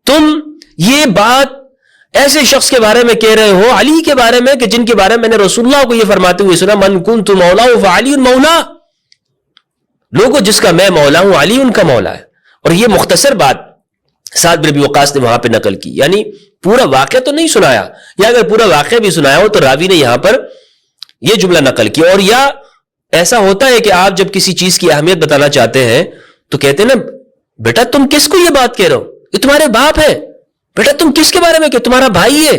Speaker 2: تم یہ بات ایسے شخص کے بارے میں کہہ رہے ہو، علی کے بارے میں، کہ جن کے بارے میں نے رسول اللہ کو یہ فرماتے ہوئے سنا، من کنت مولا فعلی مولا، لوگوں جس کا میں مولا ہوں علی ان کا مولا ہے. اور یہ مختصر بات سعد بن ابی وقاص نے وہاں پہ نقل کی، یعنی پورا واقعہ تو نہیں سنایا، یا اگر پورا واقعہ بھی سنایا ہو تو راوی نے یہاں پر یہ جملہ نقل کیا. اور یا ایسا ہوتا ہے کہ آپ جب کسی چیز کی اہمیت بتانا چاہتے ہیں تو کہتے ہیں نا بیٹا تم کس کو یہ بات کہہ رہے ہو، یہ تمہارے باپ ہے، بیٹا تم کس کے بارے میں کہ تمہارا بھائی ہے.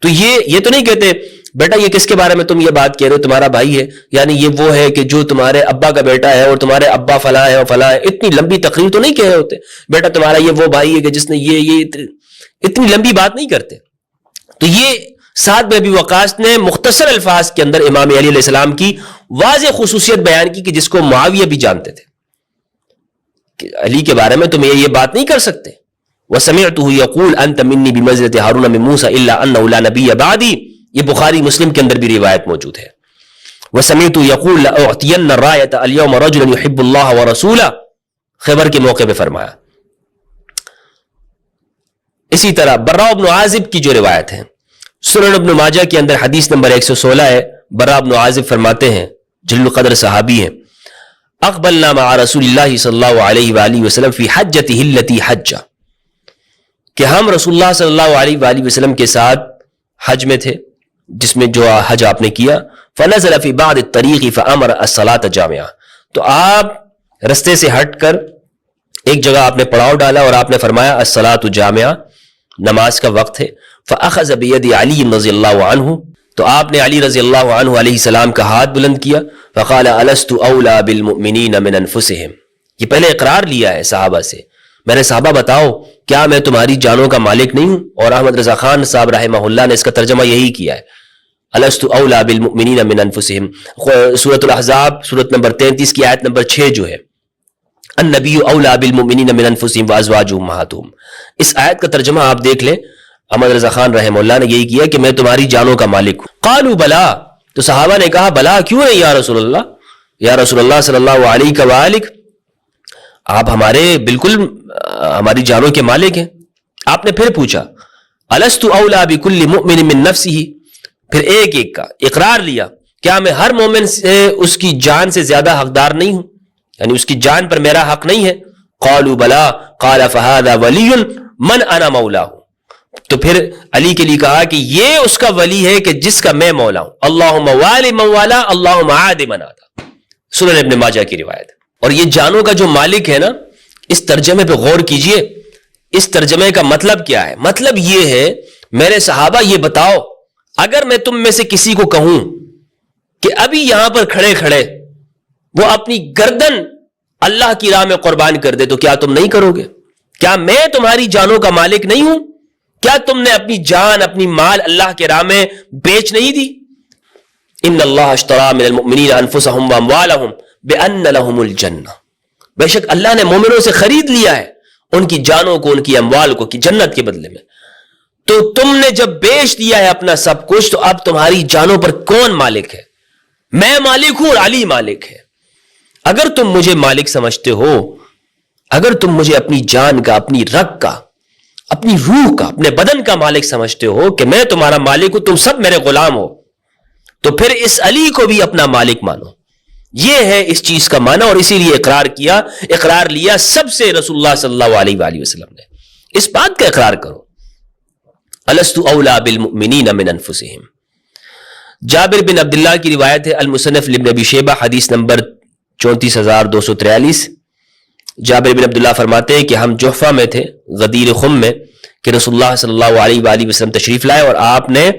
Speaker 2: تو یہ تو نہیں کہتے بیٹا یہ کس کے بارے میں تم یہ بات کہہ رہے ہو، تمہارا بھائی ہے، یعنی یہ وہ ہے کہ جو تمہارے ابا کا بیٹا ہے اور تمہارے ابا فلاں ہے اور فلاں ہے. اتنی لمبی تقریر تو نہیں کہہ رہے ہوتے بیٹا تمہارا یہ وہ بھائی ہے کہ جس نے یہ اتنی لمبی بات نہیں کرتے. تو یہ سعد بن ابی وقاص نے مختصر الفاظ کے اندر امام علی علیہ السلام کی واضح خصوصیت بیان کی کہ جس کو معاویہ بھی جانتے تھے کہ علی کے بارے میں تم یہ بات نہیں کر سکتے. وَسَمِعْتُهُ يَقُولُ أَنْتَ مِنِّي بِمَنزِلَةِ هَارُونَ مِن مُوسَىٰ إِلَّا أَنَّهُ لَا نَبِيَّ بَعْدِي، یہ بخاری مسلم کے اندر بھی روایت موجود ہے. وَسَمِعْتُهُ يَقُولُ لَأُعْطِيَنَّ الرَّايَةَ الْيَوْمَ رَجُلًا يُحِبُّ اللَّهَ وَرَسُولَهُ، خیبر کے موقع پہ فرمایا. اسی طرح براء بن عازب کی جو روایت ہے سنن ابن ماجہ کے اندر حدیث نمبر 116 ہے. براء بن عازب فرماتے ہیں، جلیل القدر صحابی ہیں، اقبلنا مع رسول اللہ صلی اللہ علیہ وآلہ وسلم فی حجته التي حج، کہ ہم رسول اللہ صلی اللہ علیہ وآلہ وسلم کے ساتھ حج میں تھے جس میں جو حج آپ نے کیا. فنزل فی بعض الطریق فامر الصلاۃ جامعہ، تو آپ رستے سے ہٹ کر ایک جگہ آپ نے پڑاؤ ڈالا اور آپ نے فرمایا الصلاۃ جامعہ، نماز کا وقت ہے. فاخذ بید علی رضی اللہ عنہ، تو آپ نے علی رضی اللہ عنہ علیہ السلام کا ہاتھ بلند کیا. فقال الست اولی بالمؤمنین من انفسہم، یہ پہلے اقرار لیا ہے صحابہ سے، میں نے صحابہ بتاؤ کیا میں تمہاری جانوں کا مالک نہیں ہوں. اور احمد رضا خان صاحب رحمہ اللہ نے اس کا ترجمہ یہی کیا ہے، الست اولی بالمؤمنین من انفسہم. سورۃ الاحزاب سورۃ نمبر 33 کی آیت نمبر 6 جو ہے، النبی اولی بالمؤمنین من انفسہم وازواجہ امہاتہم، اس آیت کا ترجمہ آپ دیکھ لیں. احمد رضا خان رحمہ اللہ نے یہی کیا کہ میں تمہاری جانوں کا مالک ہوں. قالوا بلا، تو صحابہ نے کہا بلا کیوں نہیں یا رسول اللہ، یا رسول اللہ صلی اللہ علیہ وآلہ، آپ ہمارے بالکل ہماری جانوں کے مالک ہیں. آپ نے پھر پوچھا الست اولی بکل مؤمن من نفسہ، پھر ایک ایک کا اقرار لیا، کیا میں ہر مومن سے اس کی جان سے زیادہ حقدار نہیں ہوں، یعنی اس کی جان پر میرا حق نہیں ہے. قالوا بلا قال فہذا ولی من انا مولاہ، تو پھر علی کے لیے کہا کہ یہ اس کا ولی ہے کہ جس کا میں مولا ہوں. اللہم والی من والا اللہم عاد من عاد، سنن ابن ماجہ کی روایت. اور یہ جانوں کا جو مالک ہے نا، اس ترجمے پہ غور کیجئے، اس ترجمے کا مطلب کیا ہے. مطلب یہ ہے میرے صحابہ یہ بتاؤ، اگر میں تم میں سے کسی کو کہوں کہ ابھی یہاں پر کھڑے کھڑے وہ اپنی گردن اللہ کی راہ میں قربان کر دے تو کیا تم نہیں کرو گے؟ کیا میں تمہاری جانوں کا مالک نہیں ہوں؟ کیا تم نے اپنی جان اپنی مال اللہ کے راہ میں بیچ نہیں دی؟ ان اللہ اشتری من المؤمنین انفسهم واموالهم بان لهم الجنہ، بے شک اللہ نے مومنوں سے خرید لیا ہے ان کی جانوں کو، ان کی اموال کو کہ جنت کے بدلے میں. تو تم نے جب بیچ دیا ہے اپنا سب کچھ تو اب تمہاری جانوں پر کون مالک ہے؟ میں مالک ہوں اور علی مالک ہے. اگر تم مجھے مالک سمجھتے ہو، اگر تم مجھے اپنی جان کا، اپنی رگ کا، اپنی روح کا، اپنے بدن کا مالک سمجھتے ہو کہ میں تمہارا مالک ہوں، تم سب میرے غلام ہو، تو پھر اس علی کو بھی اپنا مالک مانو. یہ ہے اس چیز کا معنی، اور اسی لیے اقرار لیا سب سے رسول اللہ صلی اللہ علیہ وآلہ وسلم نے. اس بات کا اقرار کرو، الست اولی بالمؤمنین من انفسہم. جابر بن عبداللہ کی روایت ہے، المصنف لابن ابی شیبہ حدیث نمبر 34243. جابر بن عبداللہ فرماتے ہیں کہ ہم جحفہ میں تھے، غدیر خم میں، کہ رسول اللہ صلی اللہ علیہ وآلہ وسلم تشریف لائے اور آپ نے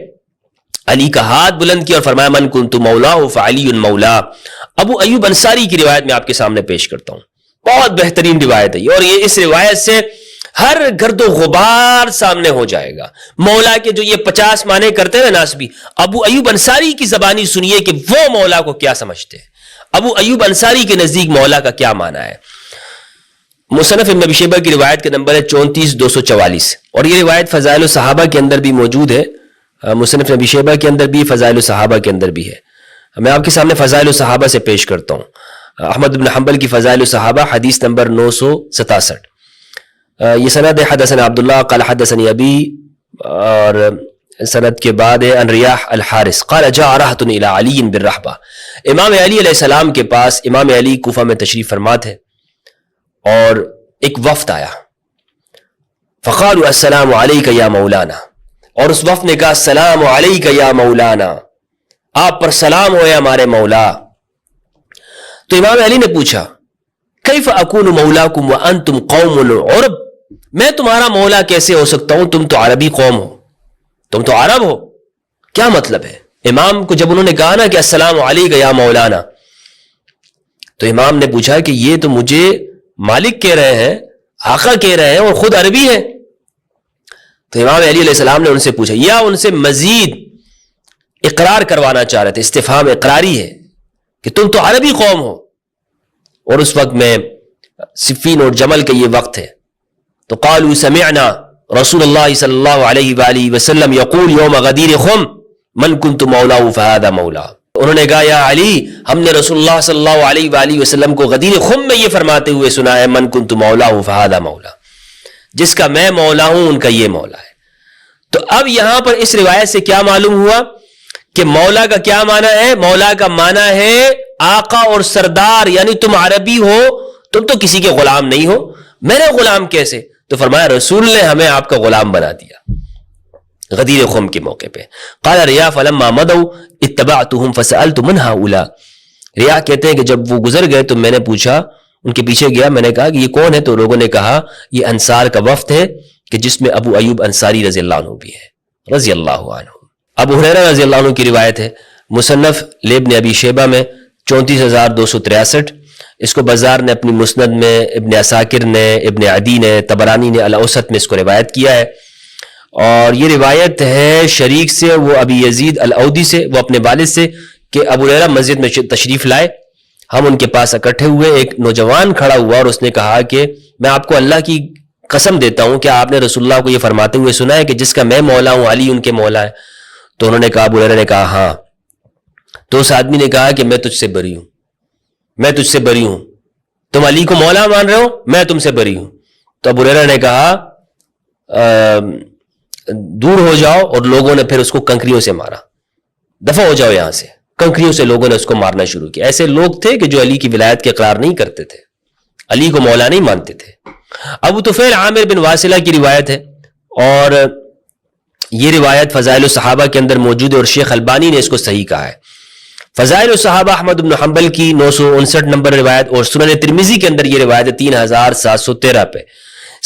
Speaker 2: علی کا ہاتھ بلند کیا اور فرمایا من کنت مولا فعلی مولا. ابو ایوب انصاری کی روایت میں آپ کے سامنے پیش کرتا ہوں، بہت بہترین روایت ہے اور یہ اس روایت سے ہر گرد و غبار سامنے ہو جائے گا. مولا کے جو یہ 50 معنی کرتے ہیں ناسبی، ابو ایوب انصاری کی زبانی سنیے کہ وہ مولا کو کیا سمجھتے ہیں. ابو ایوب انصاری کے نزدیک مولا کا کیا معنی ہے. مصنف ابن ابی شیبہ کی روایت کے نمبر ہے 34244، اور یہ روایت فضائل الصحابہ کے اندر بھی موجود ہے، مصنف ابی شیبہ کے اندر بھی، فضائل الصحابہ کے اندر بھی ہے. میں آپ کے سامنے فضائل الصحابہ سے پیش کرتا ہوں. احمد بن حنبل کی فضائل الصحابہ حدیث نمبر 967. یہ سند حدثنا عبداللہ قال حدثني ابی، اور سند کے بعد ہے ان ریاح الحارث قال جاء رهط الى علی بالرحبہ. امام علی علیہ السلام کے پاس، امام علی کوفہ میں تشریف فرما تھے، اور ایک وفد آیا. فقالوا السلام علیک یا مولانا، اور اس وفد نے کہا السلام علیک یا مولانا، آپ پر سلام ہو یا ہمارے مولا. تو امام علی نے پوچھا کیف اکون مولاکم وانتم قوم عرب، میں تمہارا مولا کیسے ہو سکتا ہوں، تم تو عربی قوم ہو، تم تو عرب ہو. کیا مطلب ہے؟ امام کو جب انہوں نے کہا نا کہ السلام علیک یا مولانا، تو امام نے پوچھا کہ یہ تو مجھے مالک کہہ رہے ہیں، آقا کہہ رہے ہیں، اور خود عربی ہے. تو امام علی علیہ السلام نے ان سے پوچھا، یا ان سے مزید اقرار کروانا چاہ رہے تھے، استفہام اقراری ہے کہ تم تو عربی قوم ہو. اور اس وقت میں صفین اور جمل کا یہ وقت ہے. تو قالوا سمعنا رسول اللہ صلی اللہ علیہ وآلہ وسلم یقول یوم غدیر خم من کنت مولاہ فہذا مولا. انہوں نے کہا یا علی، ہم نے رسول اللہ صلی اللہ علیہ وآلہ وسلم کو غدیر خم میں یہ فرماتے ہوئے سنا ہے من کنت مولاہ فہذا مولا، جس کا میں مولا ہوں ان کا یہ مولا ہے. تو اب یہاں پر اس روایت سے کیا معلوم ہوا کہ مولا کا کیا معنی ہے؟ مولا کا معنی ہے آقا اور سردار، یعنی تم عربی ہو، تم تو کسی کے غلام نہیں ہو. میں نے غلام کیسے؟ تو فرمایا رسول نے ہمیں آپ کا غلام بنا دیا غدیر خم کے موقع پہ. قال ریا فلما مضوا اتبعتهم فسألت من هؤلاء. ریا کہتے ہیں کہ جب وہ گزر گئے تو میں نے پوچھا، ان کے پیچھے گیا، میں نے کہا کہ یہ کون ہے؟ تو لوگوں نے کہا یہ انصار کا وفد ہے کہ جس میں ابو ایوب انصاری رضی اللہ عنہ بھی ہے رضی اللہ عنہ. ابو ہریرہ رضی اللہ عنہ کی روایت ہے، مصنف لابن ابی شیبہ میں 34263. اس کو بزار نے اپنی مسند میں، ابن عساکر نے، ابن عدی نے، طبرانی نے الاوسط میں اس کو روایت کیا ہے. اور یہ روایت ہے شریک سے، وہ ابی یزید الاودی سے، وہ اپنے والد سے، کہ ابو ہریرہ مسجد میں تشریف لائے، ہم ان کے پاس اکٹھے ہوئے، ایک نوجوان کھڑا ہوا اور اس نے کہا کہ میں آپ کو اللہ کی قسم دیتا ہوں کہ آپ نے رسول اللہ کو یہ فرماتے ہوئے سنا ہے کہ جس کا میں مولا ہوں علی ان کے مولا ہے. تو انہوں نے کہا، ابو ہریرہ نے کہا ہاں. تو اس آدمی نے کہا کہ میں تجھ سے بری ہوں، میں تجھ سے بری ہوں، تم علی کو مولا مان رہے ہو، میں تم سے بری ہوں. تو ابو ہریرہ نے کہا دور ہو جاؤ، اور لوگوں نے پھر اس کو کنکریوں سے مارا، دفع ہو جاؤ یہاں سے. کنکریوں سے لوگوں نے اس کو مارنا شروع کیا. ایسے لوگ تھے کہ جو علی کی ولایت کے اقرار نہیں کرتے تھے، علی کو مولا نہیں مانتے تھے. ابو طفیل عامر بن واصلہ کی روایت ہے، اور یہ روایت فضائل الصحابہ کے اندر موجود ہے، اور شیخ البانی نے اس کو صحیح کہا ہے. فضائل الصحابہ احمد بن حنبل کی 959 نمبر روایت، اور سنن ترمذی کے اندر یہ روایت ہے 3713 پہ.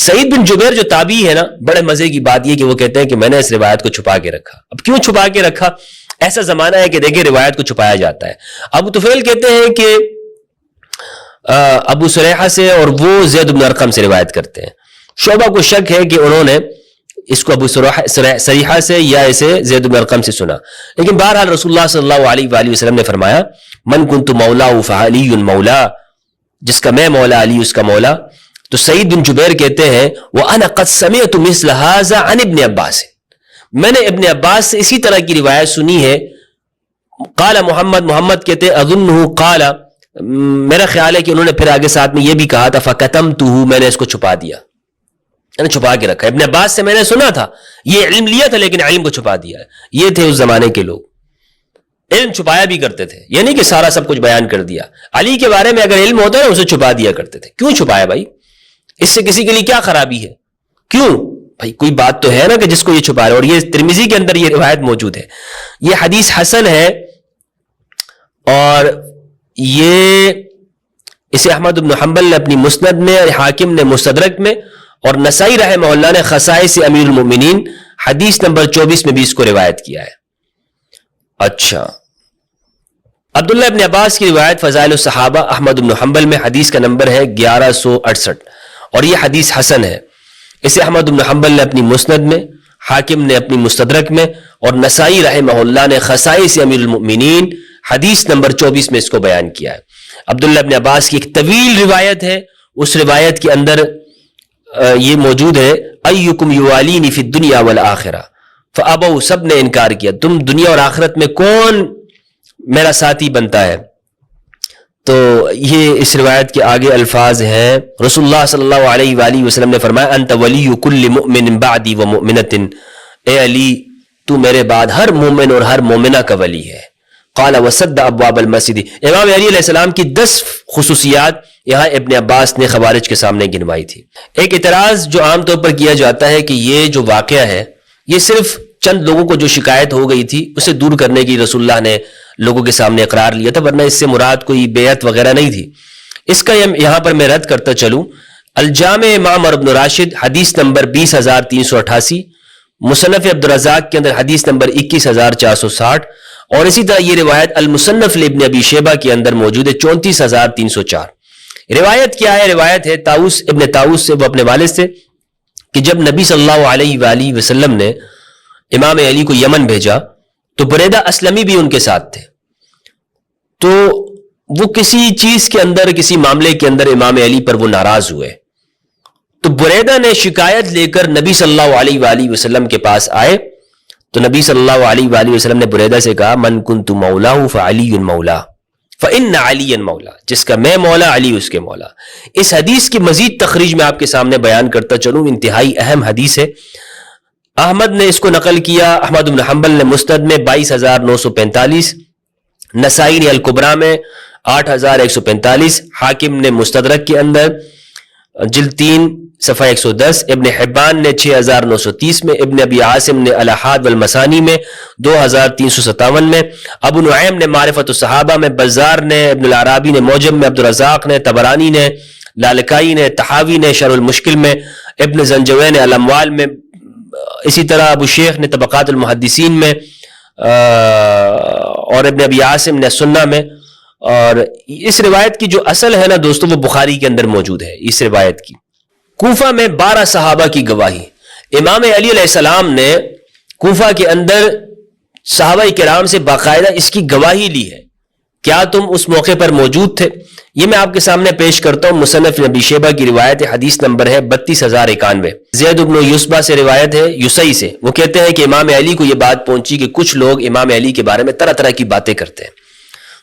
Speaker 2: سعید بن جبیر جو تابعی ہے نا، بڑے مزے کی بات یہ کہ وہ کہتے ہیں کہ میں نے اس روایت کو چھپا کے رکھا. اب کیوں چھپا کے رکھا؟ ایسا زمانہ ہے کہ دیکھیں روایت کو چھپایا جاتا ہے. ابو طفیل کہتے ہیں کہ ابو سریحہ سے، اور وہ زید بن ارقم سے روایت کرتے ہیں. شعبہ کو شک ہے کہ انہوں نے اس کو ابو سریحہ سے یا اسے زید بن ارقم سے سنا، لیکن بہرحال رسول اللہ صلی اللہ علیہ وآلہ وسلم نے فرمایا من کنت مولا فعلی مولا، جس کا میں مولا علی اس کا مولا. تو سعید بن جبیر کہتے ہیں وَأَنَا قَدْ سَمِعْتُ مِثْلَ هَذَا عَنِ ابْنِ عباس، میں نے ابن عباس سے اسی طرح کی روایت سنی ہے. قال محمد کہتے ہیں اظنہ قال، میرا خیال ہے کہ انہوں نے پھر آگے ساتھ میں یہ بھی کہا تھا فَكَتَمْتُهُ، میں نے اس کو چھپا دیا، میں نے چھپا کے رکھا. ابن عباس سے میں نے سنا تھا، یہ علم لیا تھا لیکن علم کو چھپا دیا. یہ تھے اس زمانے کے لوگ، علم چھپایا بھی کرتے تھے، یہ نہیں کہ سارا سب کچھ بیان کر دیا. علی کے بارے میں اگر علم ہوتا ہے اسے چھپا دیا کرتے تھے. کیوں چھپایا بھائی؟ اس سے کسی کے لیے کیا خرابی ہے؟ کیوں بھائی؟ کوئی بات تو ہے نا کہ جس کو یہ چھپا رہا ہے. اور یہ ترمذی کے اندر یہ روایت موجود ہے. یہ حدیث حسن ہے، اور یہ اسے احمد بن حنبل نے اپنی مسند میں، حاکم نے مستدرک میں، اور نسائی رحمہ اللہ نے خصائص امیر المؤمنین حدیث نمبر 24 میں بھی اس کو روایت کیا ہے. اچھا، عبداللہ ابن عباس کی روایت فضائل الصحابہ احمد بن حنبل میں حدیث کا نمبر ہے 1168، اور یہ حدیث حسن ہے. اسے احمد بن حنبل نے اپنی مسند میں، حاکم نے اپنی مستدرک میں، اور نسائی رحمہ اللہ نے خصائص امیر المؤمنین حدیث نمبر 24 میں اس کو بیان کیا ہے. عبداللہ ابن عباس کی ایک طویل روایت ہے، اس روایت کے اندر یہ موجود ہے ایکم یوالینی فی الدنیا والآخرہ، فابوا، سب نے انکار کیا، تم دنیا اور آخرت میں کون میرا ساتھی بنتا ہے. تو یہ اس روایت کے آگے الفاظ ہیں. رسول اللہ صلی اللہ علیہ وآلہ وسلم نے فرمایا انت ولی کل مؤمن بعدی و مؤمنۃ، اے علی تو میرے بعد ہر مومن اور ہر مومنہ کا ولی ہے. قال وسد ابواب المسجد. امام علی علیہ السلام کی 10 خصوصیات یہاں ابن عباس نے خوارج کے سامنے گنوائی تھی. ایک اعتراض جو عام طور پر کیا جاتا ہے کہ یہ جو واقعہ ہے یہ صرف چند لوگوں کو جو شکایت ہو گئی تھی اسے دور کرنے کی رسول اللہ نے لوگوں کے سامنے اقرار لیا تھا، ورنہ اس سے مراد کوئی بیعت وغیرہ نہیں تھی. اس کا یہاں پر میں رد کرتا چلوں. الجامع امام ابن راشد حدیث نمبر 20,388، مصنف عبدالرزاق کے اندر حدیث نمبر 21,460، اور اسی طرح یہ روایت المصنف لابن ابی شیبہ کے اندر موجود ہے 34,304. روایت کیا ہے؟ روایت ہے طاؤس ابن طاؤس سے، وہ اپنے والد سے، کہ جب نبی صلی اللہ علیہ وآلہ وسلم نے امام علی کو یمن بھیجا تو بریدہ اسلمی بھی ان کے ساتھ تھے. تو وہ کسی چیز کے اندر، کسی معاملے کے اندر امام علی پر وہ ناراض ہوئے. تو بریدہ نے شکایت لے کر نبی صلی اللہ علیہ وآلہ وسلم کے پاس آئے. تو نبی صلی اللہ علیہ وآلہ وسلم نے بریدہ سے کہا من کنت مولاہ فعلی مولا فإن علی مولا، جس کا میں مولا علی اس کے مولا. اس حدیث کی مزید تخریج میں آپ کے سامنے بیان کرتا چلوں. انتہائی اہم حدیث ہے. احمد نے اس کو نقل کیا، احمد بن حنبل نے مسند میں 22,945، نسائی نے الکبریٰ میں 8,145، حاکم نے مستدرک کے اندر جلد 3 صفحہ 110، ابن حبان نے 6,930 میں، ابن ابی عاصم نے الاحاد والمسانی میں 2,357 میں، ابو نعیم نے معرفت الصحابہ میں، بزار نے، ابن العرابی نے موجم میں، عبدالرزاق نے، طبرانی نے، لالکائی نے، تحاوی نے شرح المشکل میں، ابن زنجوی نے الاموال میں، اسی طرح ابو شیخ نے طبقات المحدثین میں، اور ابن ابی عاصم نے سنہ میں. اور اس روایت کی جو اصل ہے نا دوستو وہ بخاری کے اندر موجود ہے. اس روایت کی کوفہ میں 12 صحابہ کی گواہی. امام علی علیہ السلام نے کوفہ کے اندر صحابہ کرام سے باقاعدہ اس کی گواہی لی ہے. کیا تم اس موقع پر موجود تھے؟ یہ میں آپ کے سامنے پیش کرتا ہوں. مصنف ابی شیبہ کی روایت، حدیث نمبر ہے 32,091. زید بن یوسبہ سے روایت ہے، یوسئی سے، وہ کہتے ہیں کہ امام علی کو یہ بات پہنچی کہ کچھ لوگ امام علی کے بارے میں طرح طرح کی باتیں کرتے ہیں.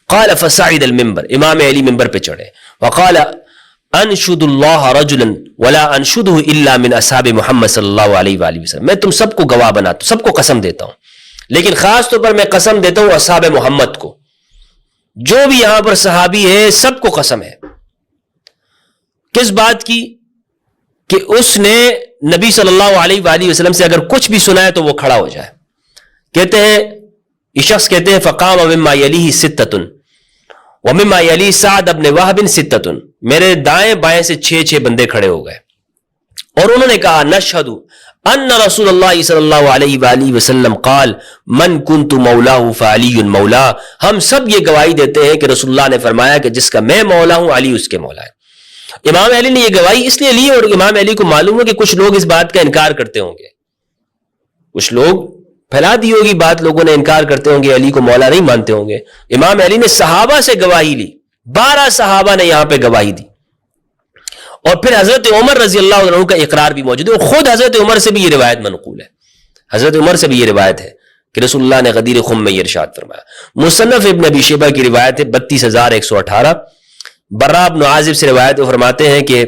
Speaker 2: قال فصعد المنبر، امام علی منبر پہ چڑھے، وقال انشد اللہ رجلا ولا انشدہ الا من اصحاب محمد صلی اللہ علیہ وآلہ وسلم. میں تم سب کو گواہ بناتا ہوں، سب کو قسم دیتا ہوں، لیکن خاص طور پر میں قسم دیتا ہوں اصحاب محمد کو. جو بھی یہاں پر صحابی ہے سب کو قسم ہے. کس بات کی؟ کہ اس نے نبی صلی اللہ علیہ وآلہ وسلم سے اگر کچھ بھی سنا ہے تو وہ کھڑا ہو جائے. کہتے ہیں یہ شخص کہتے ہیں فقام مما یلیہ ستۃ ومما یلی سعد بن وہب ستۃ، میرے دائیں بائیں سے 6 بندے کھڑے ہو گئے اور انہوں نے کہا نشہد ان رسول اللہ صلی اللہ علیہ وآلہ وسلم قال من کنت مولاہ فعلی مولا. ہم سب یہ گواہی دیتے ہیں کہ رسول اللہ نے فرمایا کہ جس کا میں مولا ہوں علی اس کے مولا ہے. امام علی نے یہ گواہی اس لیے لی، اور امام علی کو معلوم ہے کہ کچھ لوگ اس بات کا انکار کرتے ہوں گے، کچھ لوگ پھیلا دی ہوگی بات، لوگوں نے انکار کرتے ہوں گے، علی کو مولا نہیں مانتے ہوں گے. امام علی نے صحابہ سے گواہی لی، 12 صحابہ نے یہاں پہ گواہی دی، اور پھر حضرت عمر رضی اللہ عنہ کا اقرار بھی موجود ہے. اور خود حضرت عمر سے بھی یہ روایت منقول ہے، حضرت عمر سے بھی یہ روایت ہے کہ رسول اللہ نے غدیر خم میں یہ ارشاد فرمایا. مصنف ابن ابی شیبہ کی روایت ہے 32,118. برا بن عازب سے روایت فرماتے ہیں کہ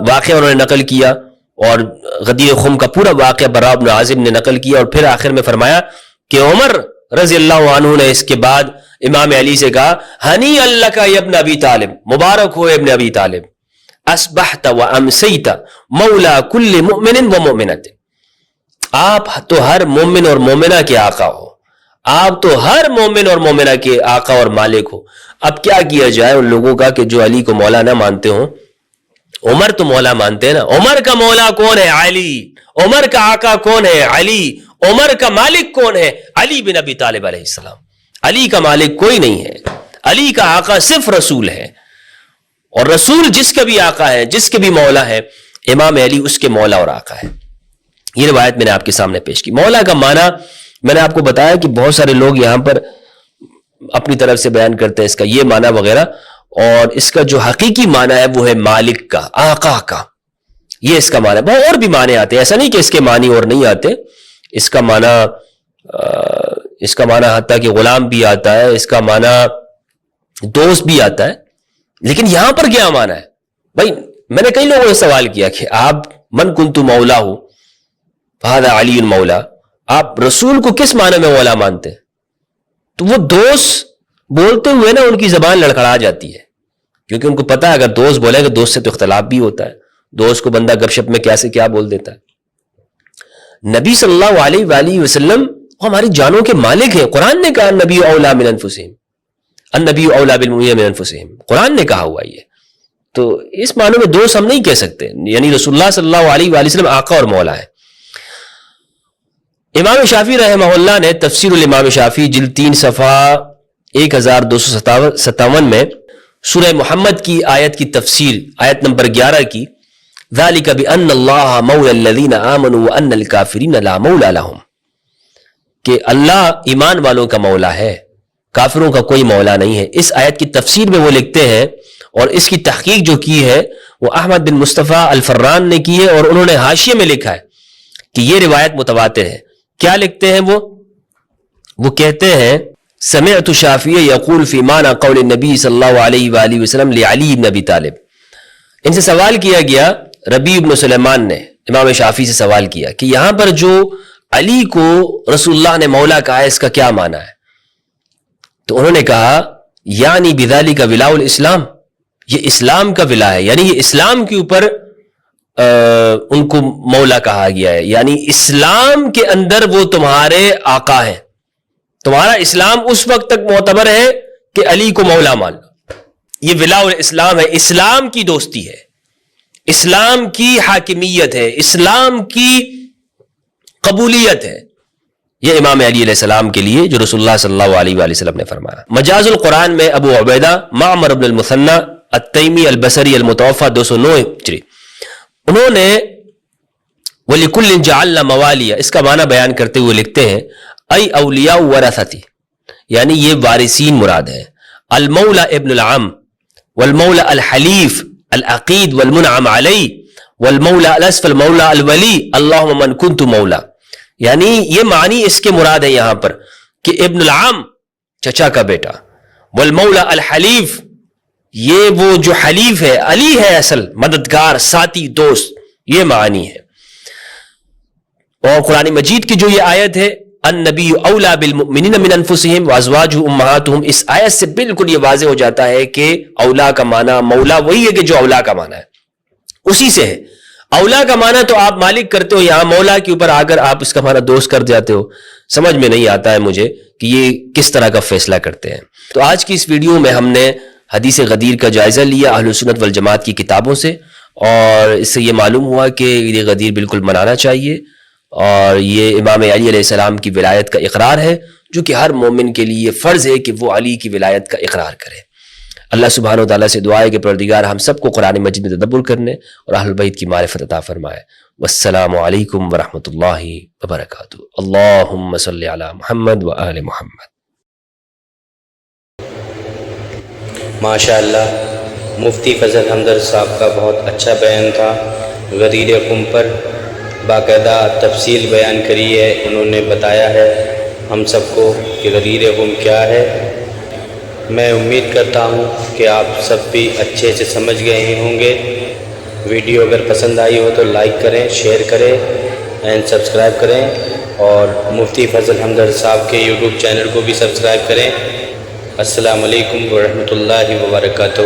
Speaker 2: واقعہ انہوں نے نقل کیا، اور غدیر خم کا پورا واقعہ برا بن عازب نے نقل کیا، اور پھر آخر میں فرمایا کہ عمر رضی اللہ عنہ نے اس کے بعد امام علی سے کہا ہنی اللہ کا ابن ابی طالب، مبارک ہو ابن ابی طالب، اصبحت و امسیت مولا کل مؤمن و مؤمنۃ. آپ تو ہر مومن اور مومنہ کے آقا ہو، آپ تو ہر مومن اور مومنہ کے آقا اور مالک ہو. اب کیا کیا جائے ان لوگوں کا کہ جو علی کو مولا نہ مانتے ہوں؟ عمر تو مولا مانتے ہیں نا. عمر کا مولا کون ہے؟ علی. عمر کا آقا کون ہے؟ علی. عمر کا مالک کون ہے؟ علی بن ابی طالب علیہ السلام. علی کا مالک کوئی نہیں ہے، علی کا آقا صرف رسول ہے، اور رسول جس کا بھی آقا ہے، جس کے بھی مولا ہے، امام علی اس کے مولا اور آقا ہے. یہ روایت میں نے آپ کے سامنے پیش کی. مولا کا معنی میں نے آپ کو بتایا کہ بہت سارے لوگ یہاں پر اپنی طرف سے بیان کرتے ہیں اس کا یہ معنی وغیرہ، اور اس کا جو حقیقی معنی ہے وہ ہے مالک کا، آقا کا. یہ اس کا معنی. بہت اور بھی معنی آتے ہیں، ایسا نہیں کہ اس کے معنی اور نہیں آتے. اس کا معنی اس کا معنی حتیٰ کہ غلام بھی آتا ہے، اس کا معنی دوست بھی آتا ہے، لیکن یہاں پر کیا معنی ہے؟ بھائی میں نے کئی لوگوں سے سوال کیا کہ آپ من کنت مولا ہو فہذا علی مولا، آپ رسول کو کس معنی میں مولا مانتے ہیں؟ تو وہ دوست بولتے ہوئے نا ان کی زبان لڑکھڑا جاتی ہے، کیونکہ ان کو پتا ہے اگر دوست بولے کہ دوست سے تو اختلاف بھی ہوتا ہے، دوست کو بندہ گپ شپ میں کیسے کیا بول دیتا ہے۔ نبی صلی اللہ علیہ وآلہ وسلم ہماری جانوں کے مالک ہیں۔ قرآن نے کہا نبی اولا من انفسہم، النبی اولا بالمؤمنین من انفسہم، قرآن نے کہا ہوا یہ، تو اس معنی میں دوست ہم نہیں کہہ سکتے، یعنی رسول اللہ صلی اللہ علیہ وآلہ وسلم آقا اور مولا ہے۔ امام شافعی رحمہ اللہ نے تفسیر الامام شافعی جلد 3 صفحہ 1257 میں سورہ محمد کی آیت کی تفسیر آیت نمبر 11 کی ذالک بان اللہ مولا الذین آمنوا وان الکافرین لا مولا لہم، کہ اللہ ایمان والوں کا مولا ہے، کافروں کا کوئی مولا نہیں ہے۔ اس آیت کی تفسیر میں وہ لکھتے ہیں، اور اس کی تحقیق جو کی ہے وہ احمد بن مصطفیٰ الفران نے کی ہے، اور انہوں نے حاشیے میں لکھا ہے کہ یہ روایت متواتر ہے۔ کیا لکھتے ہیں وہ کہتے ہیں سمعت شافعی یقول فی معنی قول النبی صلی اللہ علیہ وآلہ وسلم لعلی بن ابی طالب۔ ان سے سوال کیا گیا، ربیع بن سلیمان نے امام شافعی سے سوال کیا کہ یہاں پر جو علی کو رسول اللہ نے مولا کہا ہے اس کا کیا معنی ہے؟ تو انہوں نے کہا یعنی بذالک ولاء الاسلام، یہ اسلام کا ولا ہے، یعنی یہ اسلام کے اوپر ان کو مولا کہا گیا ہے، یعنی اسلام کے اندر وہ تمہارے آقا ہیں، تمہارا اسلام اس وقت تک معتبر ہے کہ علی کو مولا مان لو۔ یہ ولاء الاسلام ہے، اسلام کی دوستی ہے، اسلام کی حاکمیت ہے، اسلام کی قبولیت ہے، یہ امام علی علیہ السلام کے لیے جو رسول اللہ صلی اللہ علیہ وآلہ وسلم نے فرمایا۔ مجاز القرآن میں ابو عبیدہ معمر بن المثنى التیمی البصری المتوفى 209 ہجری، انہوں نے وَلِكُلٍّ جَعَلْنَا مَوَالِيَ، اس کا معنی بیان کرتے ہوئے لکھتے ہیں ای اولیاء ورثتی، یعنی یہ وارثین مراد ہے، المولا ابن العم والمولا الحلیف العقید والمنعم علی والمولا الاسف المولا الولی اللہم من کنت مولا، یعنی یہ معنی اس کے مراد ہے یہاں پر کہ ابن العم چچا کا بیٹا، والمولا الحلیف یہ وہ جو حلیف ہے، علی ہے اصل مددگار ساتھی دوست، یہ معنی ہے۔ اور قرآن مجید کی جو یہ آیت ہے النبی اولا بالمؤمنین من انفسہم وازواجہ امہاتہم، اس آیت سے بالکل یہ واضح ہو جاتا ہے کہ اولا کا معنی مولا وہی ہے کہ جو اولا کا معنی ہے، اسی سے ہے۔ اولا کا معنی تو آپ مالک کرتے ہو، یہاں مولا کے اوپر آ کر آپ اس کا معنی دوست کر جاتے ہو، سمجھ میں نہیں آتا ہے مجھے کہ یہ کس طرح کا فیصلہ کرتے ہیں۔ تو آج کی اس ویڈیو میں ہم نے حدیث غدیر کا جائزہ لیا اہل سنت والجماعت کی کتابوں سے، اور اس سے یہ معلوم ہوا کہ یہ غدیر بالکل منانا چاہیے، اور یہ امام علی علیہ السلام کی ولایت کا اقرار ہے، جو کہ ہر مومن کے لیے فرض ہے کہ وہ علی کی ولایت کا اقرار کرے۔ اللہ سبحانہ وتعالیٰ سے دعا ہے کہ پروردگار ہم سب کو قرآن مجید میں تدبر کرنے اور اہل بیت کی معرفت عطا فرمائے۔ والسلام علیکم ورحمۃ اللہ وبرکاتہ۔ اللہم صلی علی محمد و آل محمد۔
Speaker 1: ماشاءاللہ مفتی فضل حمدرد صاحب کا بہت اچھا بیان تھا، غدیر قم پر باقاعدہ تفصیل بیان کری ہے، انہوں نے بتایا ہے ہم سب کو کہ غدیر قم کیا ہے۔ میں امید کرتا ہوں کہ آپ سب بھی اچھے سے سمجھ گئے ہوں گے۔ ویڈیو اگر پسند آئی ہو تو لائک کریں، شیئر کریں اینڈ سبسکرائب کریں، اور مفتی فضل حمدرد صاحب کے یوٹیوب چینل کو بھی سبسکرائب کریں۔ السلام علیکم ورحمۃ اللہ وبرکاتہ۔